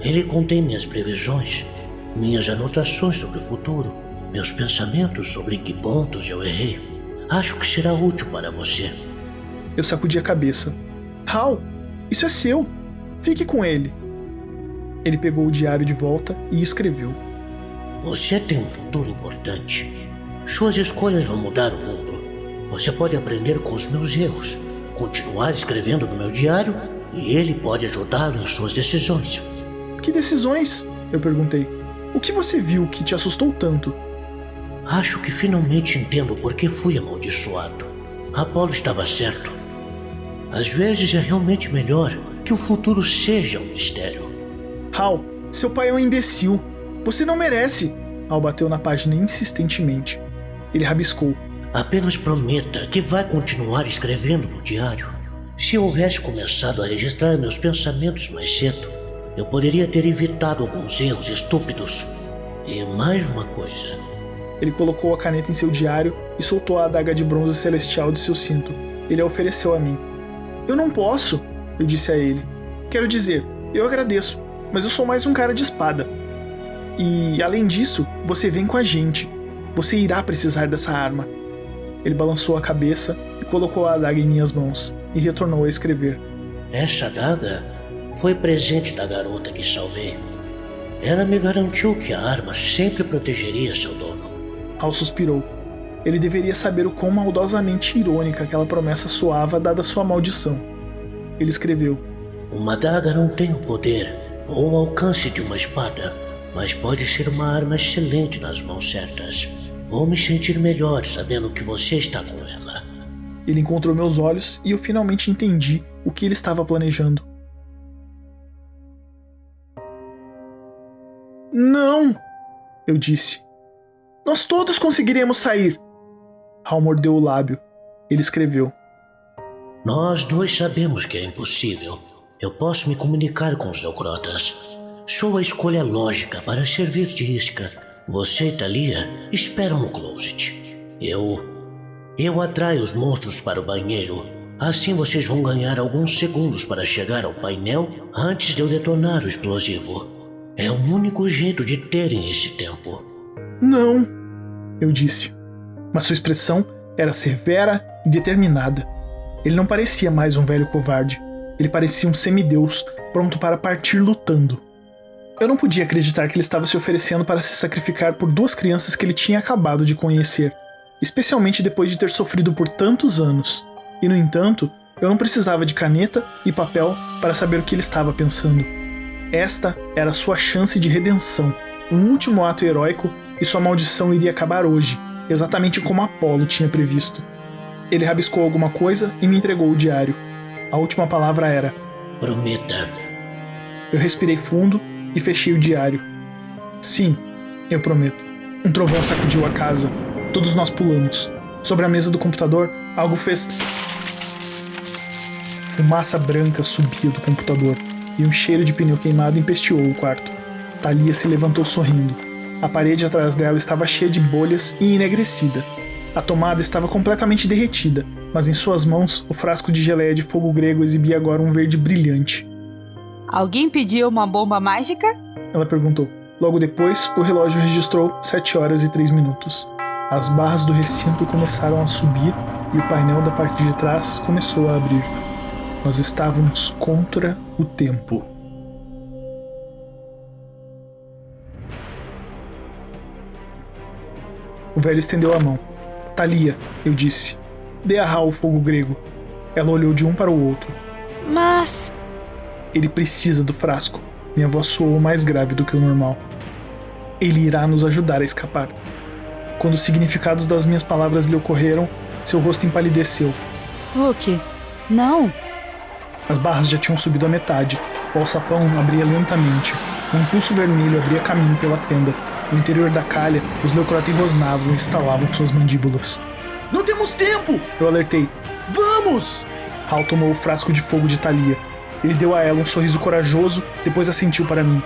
Ele contém minhas previsões, minhas anotações sobre o futuro, meus pensamentos sobre em que pontos eu errei. Acho que será útil para você. Eu sacudi a cabeça. Hal, isso é seu. Fique com ele. Ele pegou o diário de volta e escreveu: Você tem um futuro importante. Suas escolhas vão mudar o mundo. Você pode aprender com os meus erros, continuar escrevendo no meu diário e ele pode ajudá-lo em suas decisões. Que decisões? Eu perguntei. O que você viu que te assustou tanto? Acho que finalmente entendo por que fui amaldiçoado. Apolo estava certo. Às vezes é realmente melhor que o futuro seja um mistério. Hal, seu pai é um imbecil. Você não merece. Hal bateu na página insistentemente. Ele rabiscou: Apenas prometa que vai continuar escrevendo no diário. Se eu houvesse começado a registrar meus pensamentos mais cedo, eu poderia ter evitado alguns erros estúpidos. E mais uma coisa, Ele colocou a caneta em seu diário e soltou a adaga de bronze celestial de seu cinto. Ele a ofereceu a mim. Eu não posso, eu disse a ele. Quero dizer, eu agradeço, mas eu sou mais um cara de espada. E, além disso, você vem com a gente. Você irá precisar dessa arma. Ele balançou a cabeça e colocou a adaga em minhas mãos e retornou a escrever. Essa adaga foi presente da garota que salvei. Ela me garantiu que a arma sempre protegeria seu dono. Hal suspirou. Ele deveria saber o quão maldosamente irônica aquela promessa soava dada sua maldição. Ele escreveu. Uma adaga não tem o poder ou o alcance de uma espada, mas pode ser uma arma excelente nas mãos certas. Vou me sentir melhor sabendo que você está com ela. Ele encontrou meus olhos e eu finalmente entendi o que ele estava planejando. Não! Eu disse. Nós todos conseguiremos sair! Hal mordeu o lábio. Ele escreveu. Nós dois sabemos que é impossível. Eu posso me comunicar com os Leucrotas. Sou a escolha lógica para servir de isca. Você e Thalia esperam no closet. Eu atraio os monstros para o banheiro. Assim vocês vão ganhar alguns segundos para chegar ao painel antes de eu detonar o explosivo. É o único jeito de terem esse tempo. Não, eu disse. Mas sua expressão era severa e determinada. Ele não parecia mais um velho covarde. Ele parecia um semideus, pronto para partir lutando. Eu não podia acreditar que ele estava se oferecendo para se sacrificar por duas crianças que ele tinha acabado de conhecer, especialmente depois de ter sofrido por tantos anos. E, no entanto, eu não precisava de caneta e papel para saber o que ele estava pensando. Esta era sua chance de redenção, um último ato heróico, e sua maldição iria acabar hoje, exatamente como Apolo tinha previsto. Ele rabiscou alguma coisa e me entregou o diário. A última palavra era: prometa. Eu respirei fundo e fechei o diário. Sim, eu prometo. Um trovão sacudiu a casa. Todos nós pulamos. Sobre a mesa do computador, algo fez... Fumaça branca subia do computador e um cheiro de pneu queimado empesteou o quarto. Thalia se levantou sorrindo. A parede atrás dela estava cheia de bolhas e enegrecida. A tomada estava completamente derretida, mas em suas mãos o frasco de geleia de fogo grego exibia agora um verde brilhante. Alguém pediu uma bomba mágica? Ela perguntou. Logo depois, o relógio registrou 7 horas e 3 minutos. As barras do recinto começaram a subir e o painel da parte de trás começou a abrir. Nós estávamos contra o tempo. O velho estendeu a mão. Thalia, eu disse. Dê a Hal o fogo grego. Ela olhou de um para o outro. Mas... Ele precisa do frasco. Minha voz soou mais grave do que o normal. Ele irá nos ajudar a escapar. Quando os significados das minhas palavras lhe ocorreram, seu rosto empalideceu. Luke, não. As barras já tinham subido à metade. O alçapão abria lentamente. Um impulso vermelho abria caminho pela fenda. No interior da calha, os Leucrotas rosnavam e estalavam suas mandíbulas. Não temos tempo! Eu alertei. Vamos! Hal tomou o frasco de fogo de Thalia. Ele deu a ela um sorriso corajoso, depois assentiu para mim.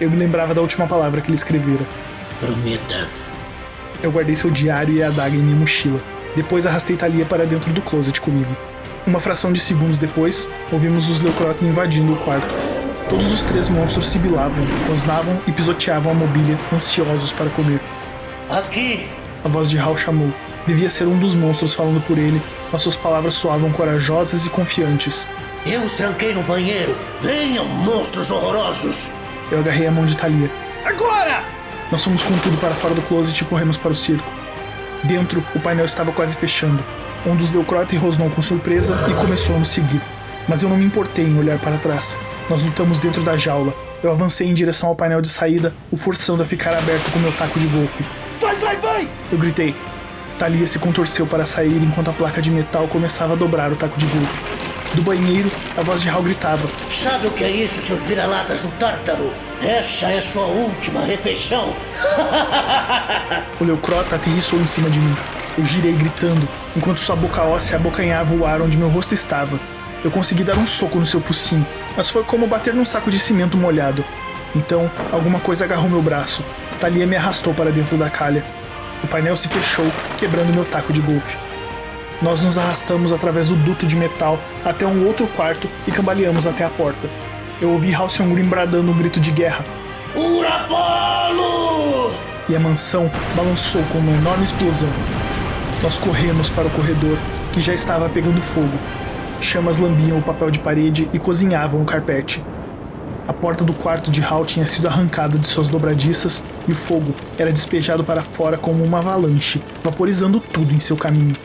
Eu me lembrava da última palavra que ele escrevera. Prometa. Eu guardei seu diário e a adaga em minha mochila. Depois arrastei Thalia para dentro do closet comigo. Uma fração de segundos depois, ouvimos os Leucrotas invadindo o quarto. Todos os 3 monstros sibilavam, rosnavam e pisoteavam a mobília, ansiosos para comer. Aqui! A voz de Hal chamou. Devia ser um dos monstros falando por ele, mas suas palavras soavam corajosas e confiantes. Eu os tranquei no banheiro! Venham, monstros horrorosos! Eu agarrei a mão de Thalia. Agora! Nós fomos com tudo para fora do closet e corremos para o circo. Dentro, o painel estava quase fechando. Um dos Leucrotas rosnou com surpresa e começou a nos seguir. Mas eu não me importei em olhar para trás. Nós lutamos dentro da jaula. Eu avancei em direção ao painel de saída, o forçando a ficar aberto com meu taco de golfe. Vai, vai, vai! Eu gritei. Thalia se contorceu para sair enquanto a placa de metal começava a dobrar o taco de golfe. Do banheiro, a voz de Hal gritava. Sabe o que é isso, seus vira-latas do Tártaro? Essa é sua última refeição. O Leucrota aterrissou em cima de mim. Eu girei gritando, enquanto sua boca óssea abocanhava o ar onde meu rosto estava. Eu consegui dar um soco no seu focinho, mas foi como bater num saco de cimento molhado. Então, alguma coisa agarrou meu braço. Thalia me arrastou para dentro da calha. O painel se fechou, quebrando meu taco de golfe. Nós nos arrastamos através do duto de metal até um outro quarto e cambaleamos até a porta. Eu ouvi Halcyon Green bradando um grito de guerra. Por Apolo! E a mansão balançou com uma enorme explosão. Nós corremos para o corredor, que já estava pegando fogo. Chamas lambiam o papel de parede e cozinhavam o carpete. A porta do quarto de Hal tinha sido arrancada de suas dobradiças e o fogo era despejado para fora como uma avalanche, vaporizando tudo em seu caminho.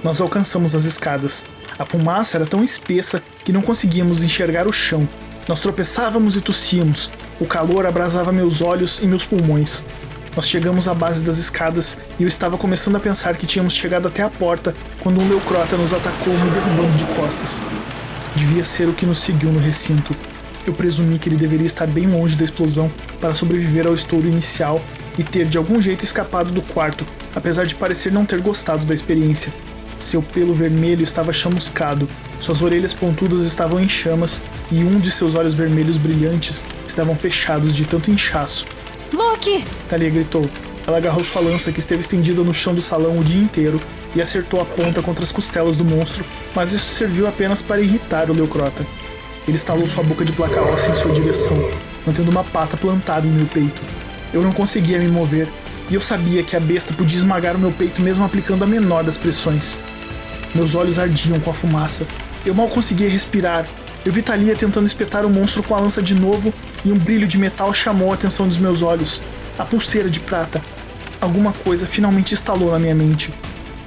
Nós alcançamos as escadas. A fumaça era tão espessa que não conseguíamos enxergar o chão. Nós tropeçávamos e tossíamos. O calor abrasava meus olhos e meus pulmões. Nós chegamos à base das escadas e eu estava começando a pensar que tínhamos chegado até a porta quando um leucrota nos atacou, me derrubando de costas. Devia ser o que nos seguiu no recinto. Eu presumi que ele deveria estar bem longe da explosão para sobreviver ao estouro inicial e ter de algum jeito escapado do quarto, apesar de parecer não ter gostado da experiência. Seu pelo vermelho estava chamuscado, suas orelhas pontudas estavam em chamas e um de seus olhos vermelhos brilhantes estavam fechados de tanto inchaço. Luke! Talia gritou. Ela agarrou sua lança que esteve estendida no chão do salão o dia inteiro e acertou a ponta contra as costelas do monstro, mas isso serviu apenas para irritar o leucrota. Ele estalou sua boca de placa óssea em sua direção, mantendo uma pata plantada em meu peito. Eu não conseguia me mover, e eu sabia que a besta podia esmagar o meu peito mesmo aplicando a menor das pressões. Meus olhos ardiam com a fumaça. Eu mal conseguia respirar. Eu vi Talia tentando espetar o monstro com a lança de novo, e um brilho de metal chamou a atenção dos meus olhos. A pulseira de prata. Alguma coisa finalmente estalou na minha mente.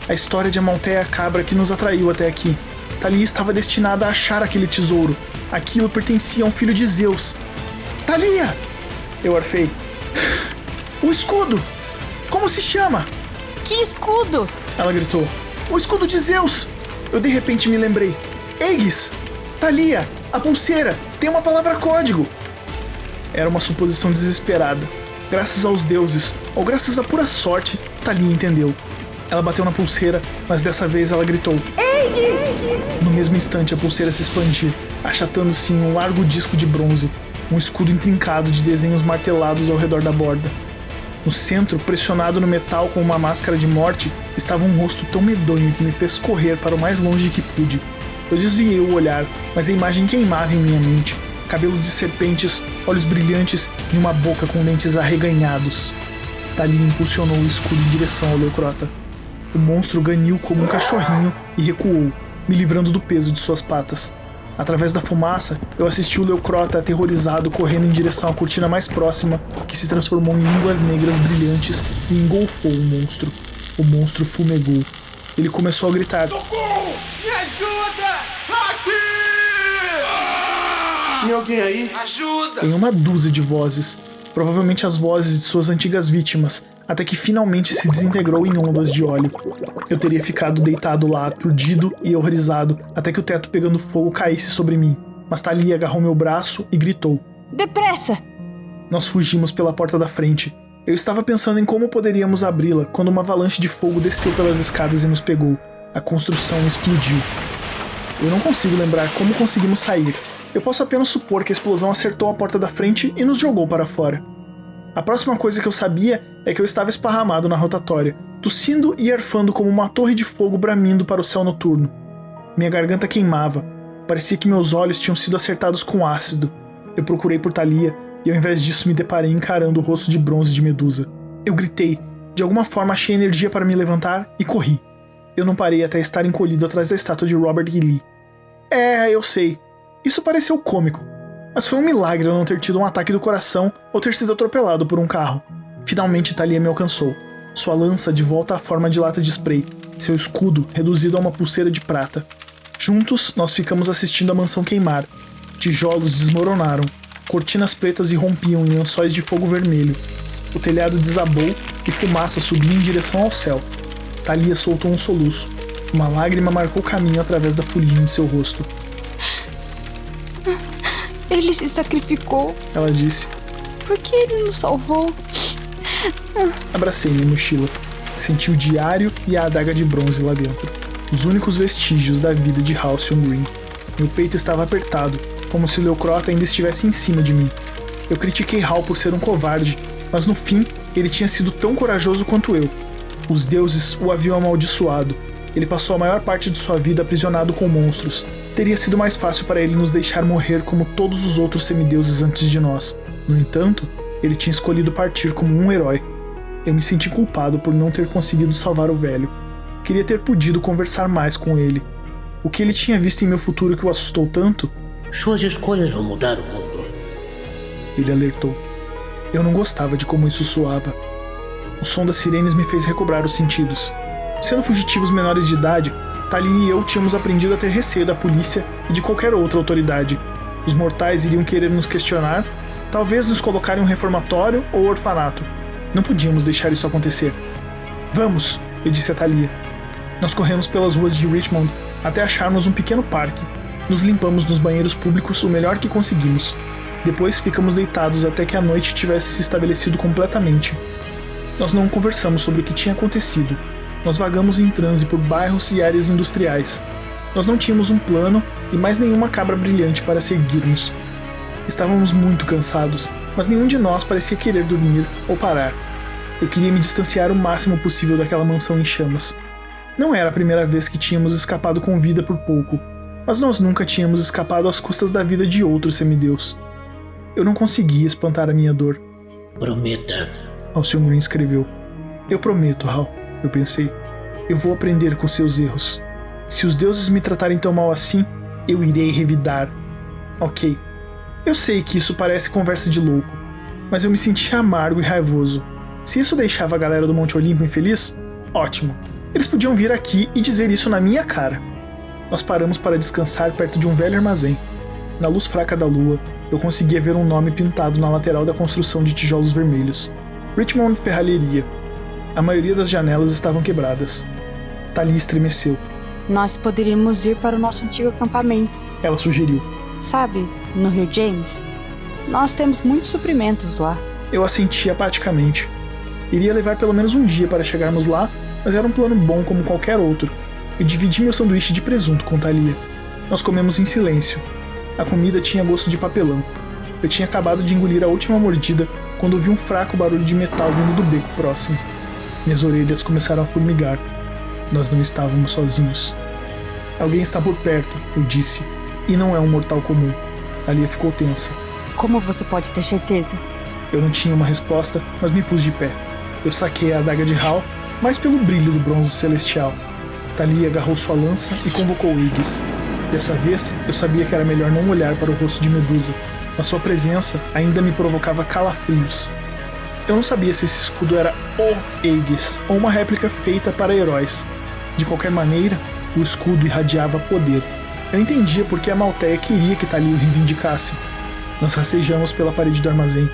A história de Amaltheia Cabra que nos atraiu até aqui. Talia estava destinada a achar aquele tesouro. Aquilo pertencia a um filho de Zeus. Talia! Eu arfei. O escudo! Como se chama? Que escudo? Ela gritou. O escudo de Zeus! Eu de repente me lembrei. Aegis! Talia! A pulseira! Tem uma palavra código! Era uma suposição desesperada. Graças aos deuses, ou graças à pura sorte, Talia entendeu. Ela bateu na pulseira, mas dessa vez ela gritou. No mesmo instante, a pulseira se expandiu, achatando-se em um largo disco de bronze, um escudo intrincado de desenhos martelados ao redor da borda. No centro, pressionado no metal com uma máscara de morte, estava um rosto tão medonho que me fez correr para o mais longe que pude. Eu desviei o olhar, mas a imagem queimava em minha mente. Cabelos de serpentes, olhos brilhantes e uma boca com dentes arreganhados. Talia impulsionou o escudo em direção ao leucrota. O monstro ganiu como um cachorrinho e recuou, me livrando do peso de suas patas. Através da fumaça, eu assisti o leucrota aterrorizado correndo em direção à cortina mais próxima, que se transformou em línguas negras brilhantes e engolfou o monstro. O monstro fumegou. Ele começou a gritar. Socorro! Me ajuda! Aqui! Tem alguém aí? Ajuda! Em uma dúzia de vozes, provavelmente as vozes de suas antigas vítimas, até que finalmente se desintegrou em ondas de óleo. Eu teria ficado deitado lá, aturdido e horrorizado, até que o teto pegando fogo caísse sobre mim. Mas Talia agarrou meu braço e gritou. Depressa! Nós fugimos pela porta da frente. Eu estava pensando em como poderíamos abri-la, quando uma avalanche de fogo desceu pelas escadas e nos pegou. A construção explodiu. Eu não consigo lembrar como conseguimos sair. Eu posso apenas supor que a explosão acertou a porta da frente e nos jogou para fora. A próxima coisa que eu sabia é que eu estava esparramado na rotatória, tossindo e arfando como uma torre de fogo bramindo para o céu noturno. Minha garganta queimava. Parecia que meus olhos tinham sido acertados com ácido. Eu procurei por Talia e ao invés disso me deparei encarando o rosto de bronze de Medusa. Eu gritei. De alguma forma achei energia para me levantar e corri. Eu não parei até estar encolhido atrás da estátua de Robert E. Lee. Eu sei. Isso pareceu cômico. Mas foi um milagre eu não ter tido um ataque do coração ou ter sido atropelado por um carro. Finalmente Talia me alcançou. Sua lança de volta à forma de lata de spray. Seu escudo reduzido a uma pulseira de prata. Juntos, nós ficamos assistindo a mansão queimar. Tijolos desmoronaram. Cortinas pretas irrompiam em lençóis de fogo vermelho. O telhado desabou e fumaça subiu em direção ao céu. Talia soltou um soluço. Uma lágrima marcou o caminho através da fuligem de seu rosto. Ele se sacrificou. Ela disse. Por que ele nos salvou? Abracei minha mochila. Senti o diário e a adaga de bronze lá dentro. Os únicos vestígios da vida de Halcyon Green. Meu peito estava apertado, como se o leucrota ainda estivesse em cima de mim. Eu critiquei Hal por ser um covarde, mas no fim, ele tinha sido tão corajoso quanto eu. Os deuses o haviam amaldiçoado. Ele passou a maior parte de sua vida aprisionado com monstros. Teria sido mais fácil para ele nos deixar morrer como todos os outros semideuses antes de nós. No entanto, ele tinha escolhido partir como um herói. Eu me senti culpado por não ter conseguido salvar o velho. Queria ter podido conversar mais com ele. O que ele tinha visto em meu futuro que o assustou tanto? Suas escolhas vão mudar o mundo. Ele alertou. Eu não gostava de como isso soava. O som das sirenes me fez recobrar os sentidos. Sendo fugitivos menores de idade, Talia e eu tínhamos aprendido a ter receio da polícia e de qualquer outra autoridade. Os mortais iriam querer nos questionar, talvez nos colocar em um reformatório ou orfanato. Não podíamos deixar isso acontecer. Vamos, eu disse a Talia. Nós corremos pelas ruas de Richmond até acharmos um pequeno parque. Nos limpamos nos banheiros públicos o melhor que conseguimos. Depois ficamos deitados até que a noite tivesse se estabelecido completamente. Nós não conversamos sobre o que tinha acontecido. Nós vagamos em transe por bairros e áreas industriais. Nós não tínhamos um plano e mais nenhuma cabra brilhante para seguirmos. Estávamos muito cansados, mas nenhum de nós parecia querer dormir ou parar. Eu queria me distanciar o máximo possível daquela mansão em chamas. Não era a primeira vez que tínhamos escapado com vida por pouco, mas nós nunca tínhamos escapado às custas da vida de outro semideus. Eu não conseguia espantar a minha dor. Prometa. Alcion Green escreveu. Eu prometo, Hal, eu pensei. Eu vou aprender com seus erros. Se os deuses me tratarem tão mal assim, eu irei revidar. Ok. Eu sei que isso parece conversa de louco, mas eu me sentia amargo e raivoso. Se isso deixava a galera do Monte Olimpo infeliz, ótimo. Eles podiam vir aqui e dizer isso na minha cara. Nós paramos para descansar perto de um velho armazém. Na luz fraca da lua, eu conseguia ver um nome pintado na lateral da construção de tijolos vermelhos. Richmond Ferralheria. A maioria das janelas estavam quebradas. Talia estremeceu. Nós poderíamos ir para o nosso antigo acampamento. Ela sugeriu. Sabe, no Rio James? Nós temos muitos suprimentos lá. Eu assenti apaticamente. Iria levar pelo menos um dia para chegarmos lá, mas era um plano bom como qualquer outro. Eu dividi meu sanduíche de presunto com Talia. Nós comemos em silêncio. A comida tinha gosto de papelão. Eu tinha acabado de engolir a última mordida quando ouvi um fraco barulho de metal vindo do beco próximo. Minhas orelhas começaram a formigar. Nós não estávamos sozinhos. Alguém está por perto, eu disse. E não é um mortal comum. Talia ficou tensa. Como você pode ter certeza? Eu não tinha uma resposta, mas me pus de pé. Eu saquei a adaga de Hal, mais pelo brilho do bronze celestial. Talia agarrou sua lança e convocou Aegis. Dessa vez, eu sabia que era melhor não olhar para o rosto de Medusa, mas sua presença ainda me provocava calafrios. Eu não sabia se esse escudo era o Aegis ou uma réplica feita para heróis. De qualquer maneira, o escudo irradiava poder. Eu entendia porque a Malteia queria que Talia o reivindicasse. Nós rastejamos pela parede do armazém.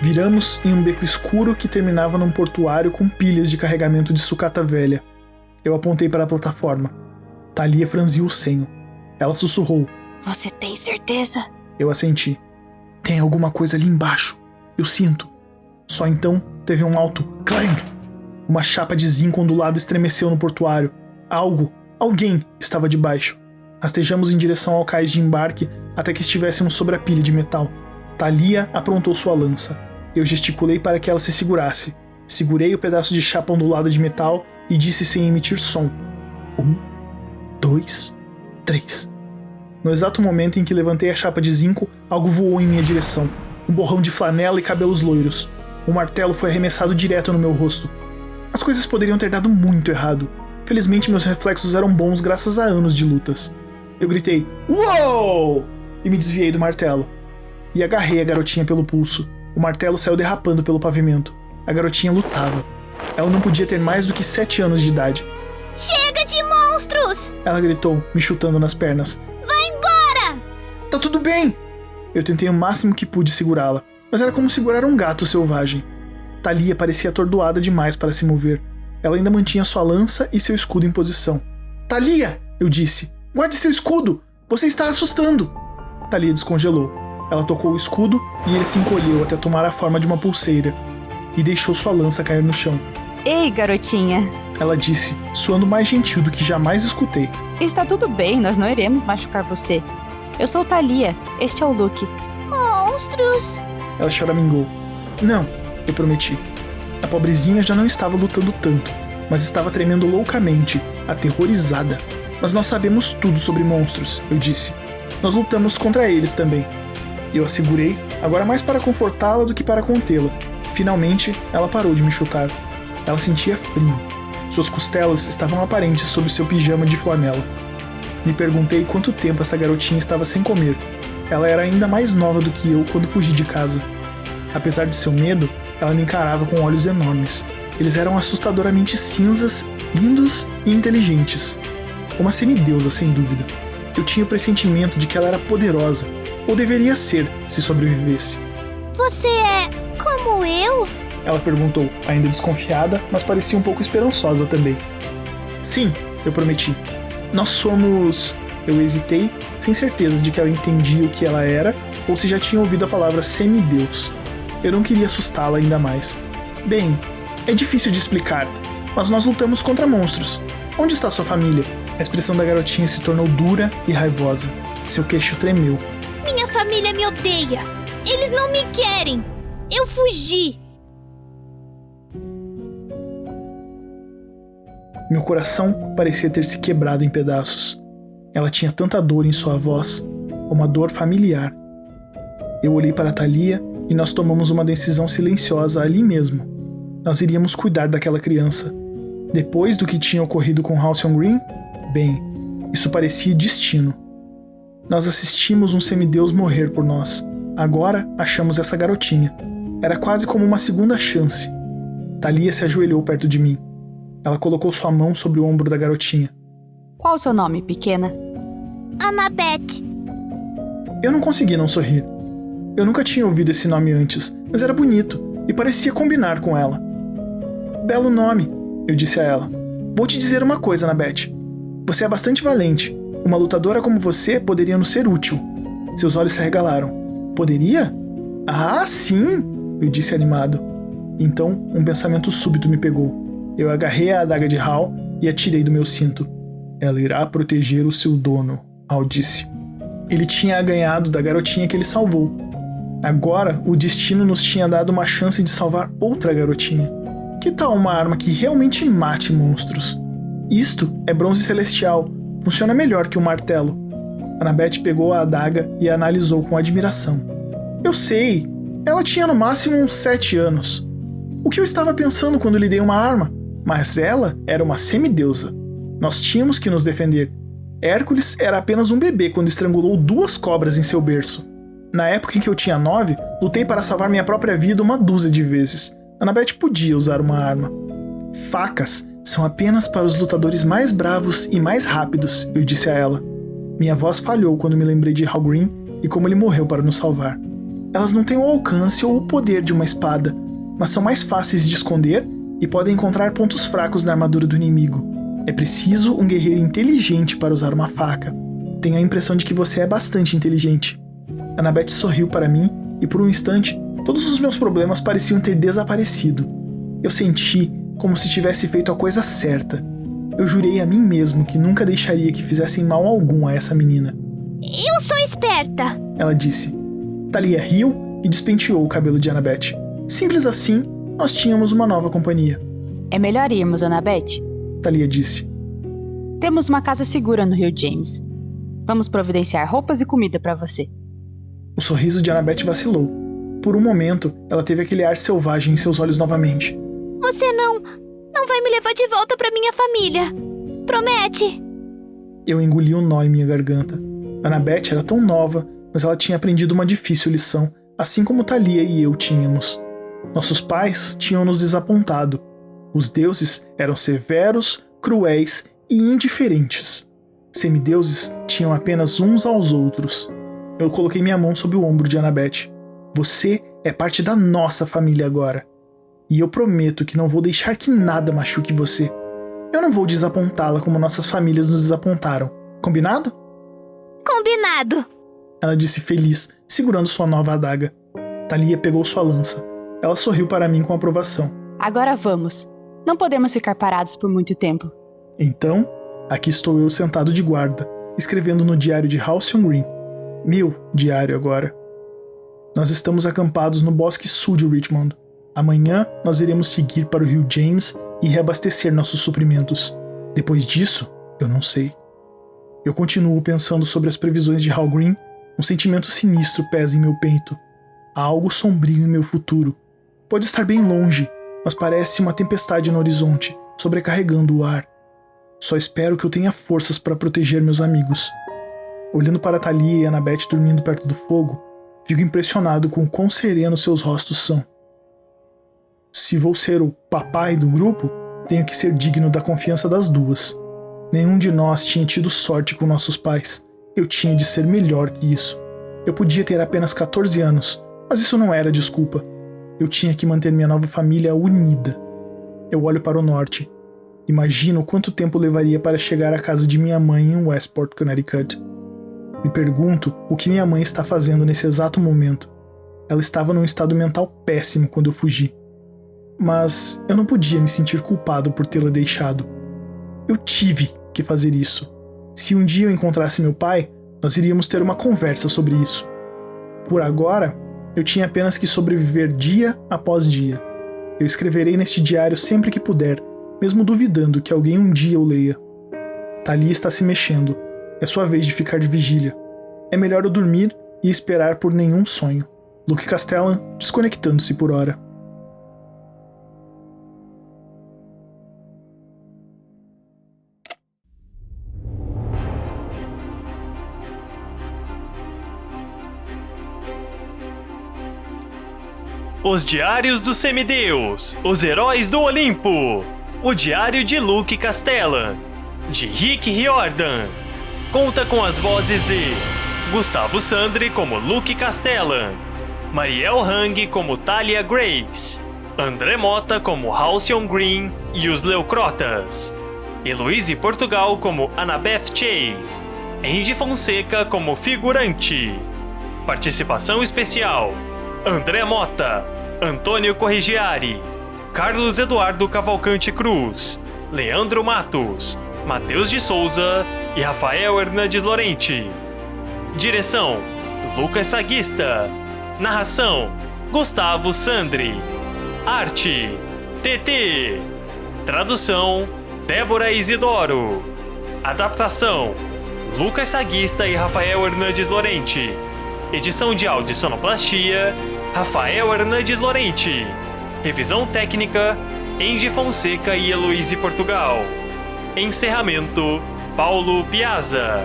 Viramos em um beco escuro que terminava num portuário com pilhas de carregamento de sucata velha. Eu apontei para a plataforma. Talia franziu o senho. Ela sussurrou. Você tem certeza? Eu assenti. Tem alguma coisa ali embaixo. Eu sinto. Só então teve um alto clang. Uma chapa de zinco ondulada estremeceu no portuário. Alguém estava debaixo. Rastejamos em direção ao cais de embarque até que estivéssemos sobre a pilha de metal. Talia aprontou sua lança. Eu gesticulei para que ela se segurasse. Segurei o pedaço de chapa ondulada de metal e disse sem emitir som. 1, 2, 3. No exato momento em que levantei a chapa de zinco, algo voou em minha direção. Um borrão de flanela e cabelos loiros. O martelo foi arremessado direto no meu rosto. As coisas poderiam ter dado muito errado. Felizmente meus reflexos eram bons graças a anos de lutas. Eu gritei, "Uou!" e me desviei do martelo. E agarrei a garotinha pelo pulso. O martelo saiu derrapando pelo pavimento. A garotinha lutava. Ela não podia ter mais do que 7 anos de idade. Chega de monstros! Ela gritou, me chutando nas pernas. Vai embora! Tá tudo bem! Eu tentei o máximo que pude segurá-la, mas era como segurar um gato selvagem. Talia parecia atordoada demais para se mover. Ela ainda mantinha sua lança e seu escudo em posição. Talia! Eu disse. Guarde seu escudo! Você está assustando! Talia descongelou. Ela tocou o escudo e ele se encolheu até tomar a forma de uma pulseira. E deixou sua lança cair no chão. Ei, garotinha. Ela disse, soando mais gentil do que jamais escutei. Está tudo bem, nós não iremos machucar você. Eu sou Talia, este é o Luke. Monstros! Ela choramingou. Não, eu prometi. A pobrezinha já não estava lutando tanto. mas estava tremendo loucamente, aterrorizada. Mas nós sabemos tudo sobre monstros, eu disse. Nós lutamos contra eles também. Eu a segurei, agora mais para confortá-la do que para contê-la. Finalmente, ela parou de me chutar. Ela sentia frio. Suas costelas estavam aparentes sob seu pijama de flanela. Me perguntei quanto tempo essa garotinha estava sem comer. Ela era ainda mais nova do que eu quando fugi de casa. Apesar de seu medo, ela me encarava com olhos enormes. Eles eram assustadoramente cinzas, lindos e inteligentes. Uma semideusa, sem dúvida. Eu tinha o pressentimento de que ela era poderosa, ou deveria ser, se sobrevivesse. Você é como eu? Ela perguntou, ainda desconfiada, mas parecia um pouco esperançosa também. Sim, eu prometi. Nós somos... Eu hesitei, sem certeza de que ela entendia o que ela era, ou se já tinha ouvido a palavra semideus. Eu não queria assustá-la ainda mais. Bem, é difícil de explicar, mas nós lutamos contra monstros. Onde está sua família? A expressão da garotinha se tornou dura e raivosa. Seu queixo tremeu. Minha família me odeia. Eles não me querem. Eu fugi. Meu coração parecia ter se quebrado em pedaços. Ela tinha tanta dor em sua voz, uma dor familiar. Eu olhei para Thalia e nós tomamos uma decisão silenciosa ali mesmo. Nós iríamos cuidar daquela criança. Depois do que tinha ocorrido com Halcyon Green, bem, isso parecia destino. Nós assistimos um semideus morrer por nós. Agora achamos essa garotinha. Era quase como uma segunda chance. Thalia se ajoelhou perto de mim. Ela colocou sua mão sobre o ombro da garotinha. Qual o seu nome, pequena? Annabeth. Eu não consegui não sorrir. Eu nunca tinha ouvido esse nome antes, mas era bonito e parecia combinar com ela. Belo nome, eu disse a ela. Vou te dizer uma coisa, Annabeth. Você é bastante valente. Uma lutadora como você poderia nos ser útil. Seus olhos se arregalaram. Poderia? Ah, sim, eu disse animado. Então, um pensamento súbito me pegou. Eu agarrei a adaga de Hal e a tirei do meu cinto. Ela irá proteger o seu dono, Hal disse. Ele tinha ganhado da garotinha que ele salvou. Agora, o destino nos tinha dado uma chance de salvar outra garotinha. Que tal uma arma que realmente mate monstros? Isto é bronze celestial. Funciona melhor que um martelo. Annabeth pegou a adaga e a analisou com admiração. Eu sei. Ela tinha no máximo uns 7 anos. O que eu estava pensando quando lhe dei uma arma? Mas ela era uma semideusa. Nós tínhamos que nos defender. Hércules era apenas um bebê quando estrangulou 2 cobras em seu berço. Na época em que eu tinha 9, lutei para salvar minha própria vida uma dúzia de vezes. Annabeth podia usar uma arma. Facas são apenas para os lutadores mais bravos e mais rápidos, eu disse a ela. Minha voz falhou quando me lembrei de Hal Green e como ele morreu para nos salvar. Elas não têm o alcance ou o poder de uma espada, mas são mais fáceis de esconder e podem encontrar pontos fracos na armadura do inimigo. É preciso um guerreiro inteligente para usar uma faca. Tenho a impressão de que você é bastante inteligente. Annabeth sorriu para mim e por um instante todos os meus problemas pareciam ter desaparecido. Eu senti como se tivesse feito a coisa certa. Eu jurei a mim mesmo que nunca deixaria que fizessem mal algum a essa menina. Eu sou esperta, ela disse. Thalia riu e despenteou o cabelo de Annabeth. Simples assim, nós tínhamos uma nova companhia. É melhor irmos, Annabeth. Thalia disse. Temos uma casa segura no Rio James. Vamos providenciar roupas e comida para você. O sorriso de Annabeth vacilou. Por um momento, ela teve aquele ar selvagem em seus olhos novamente. Você não vai me levar de volta pra minha família. Promete? Eu engoli um nó em minha garganta. Annabeth era tão nova, mas ela tinha aprendido uma difícil lição, assim como Thalia e eu tínhamos. Nossos pais tinham nos desapontado. Os deuses eram severos, cruéis e indiferentes. Semideuses tinham apenas uns aos outros. Eu coloquei minha mão sobre o ombro de Annabeth. Você é parte da nossa família agora. E eu prometo que não vou deixar que nada machuque você. Eu não vou desapontá-la como nossas famílias nos desapontaram. Combinado? Combinado! Ela disse feliz, segurando sua nova adaga. Thalia pegou sua lança. Ela sorriu para mim com aprovação. Agora vamos. Não podemos ficar parados por muito tempo. Então, aqui estou eu sentado de guarda, escrevendo no diário de Halcyon Green. Meu diário agora. Nós estamos acampados no bosque sul de Richmond. Amanhã nós iremos seguir para o Rio James e reabastecer nossos suprimentos. Depois disso, eu não sei. Eu continuo pensando sobre as previsões de Hal Green, um sentimento sinistro pesa em meu peito. Há algo sombrio em meu futuro. Pode estar bem longe, mas parece uma tempestade no horizonte, sobrecarregando o ar. Só espero que eu tenha forças para proteger meus amigos. Olhando para Thalia e Annabeth dormindo perto do fogo, fico impressionado com o quão serenos seus rostos são. Se vou ser o papai do grupo, tenho que ser digno da confiança das duas. Nenhum de nós tinha tido sorte com nossos pais. Eu tinha de ser melhor que isso. Eu podia ter apenas 14 anos, mas isso não era desculpa. Eu tinha que manter minha nova família unida. Eu olho para o norte. Imagino quanto tempo levaria para chegar à casa de minha mãe em Westport, Connecticut. Me pergunto o que minha mãe está fazendo nesse exato momento. Ela estava num estado mental péssimo quando eu fugi. Mas eu não podia me sentir culpado por tê-la deixado. Eu tive que fazer isso. Se um dia eu encontrasse meu pai, nós iríamos ter uma conversa sobre isso. Por agora, eu tinha apenas que sobreviver dia após dia. Eu escreverei neste diário sempre que puder, mesmo duvidando que alguém um dia o leia. Thalia está se mexendo. É sua vez de ficar de vigília. É melhor eu dormir e esperar por nenhum sonho. Luke Castellan desconectando-se por hora. Os Diários do Semideus, Os Heróis do Olimpo. O Diário de Luke Castellan, de Rick Riordan. Conta com as vozes de Gustavo Sandri como Luke Castellan, Mariel Hang como Thalia Grace, André Mota como Halcyon Green e os Leucrotas, Heloise Portugal como Annabeth Chase, Andy Fonseca como figurante. Participação especial: André Mota, Antônio Corrigiari, Carlos Eduardo Cavalcante Cruz, Leandro Matos, Matheus de Souza e Rafael Hernandes Lorente. Direção: Lucas Saguista. Narração: Gustavo Sandri. Arte: TT. Tradução: Débora Isidoro. Adaptação: Lucas Saguista e Rafael Hernandes Lorente. Edição de áudio e sonoplastia: Rafael Hernandes Lorente. Revisão técnica: Andy Fonseca e Heloise Portugal. Encerramento: Paulo Piazza.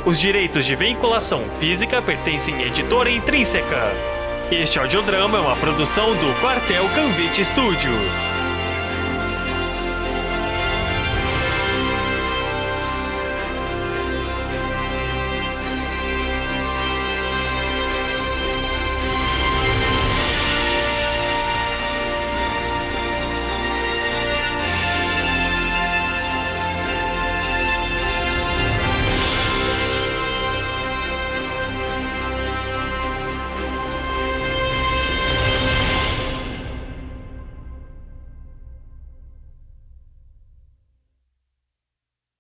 Os direitos de vinculação física pertencem à editora Intrínseca. Este audiodrama é uma produção do Quartel Canvite Studios.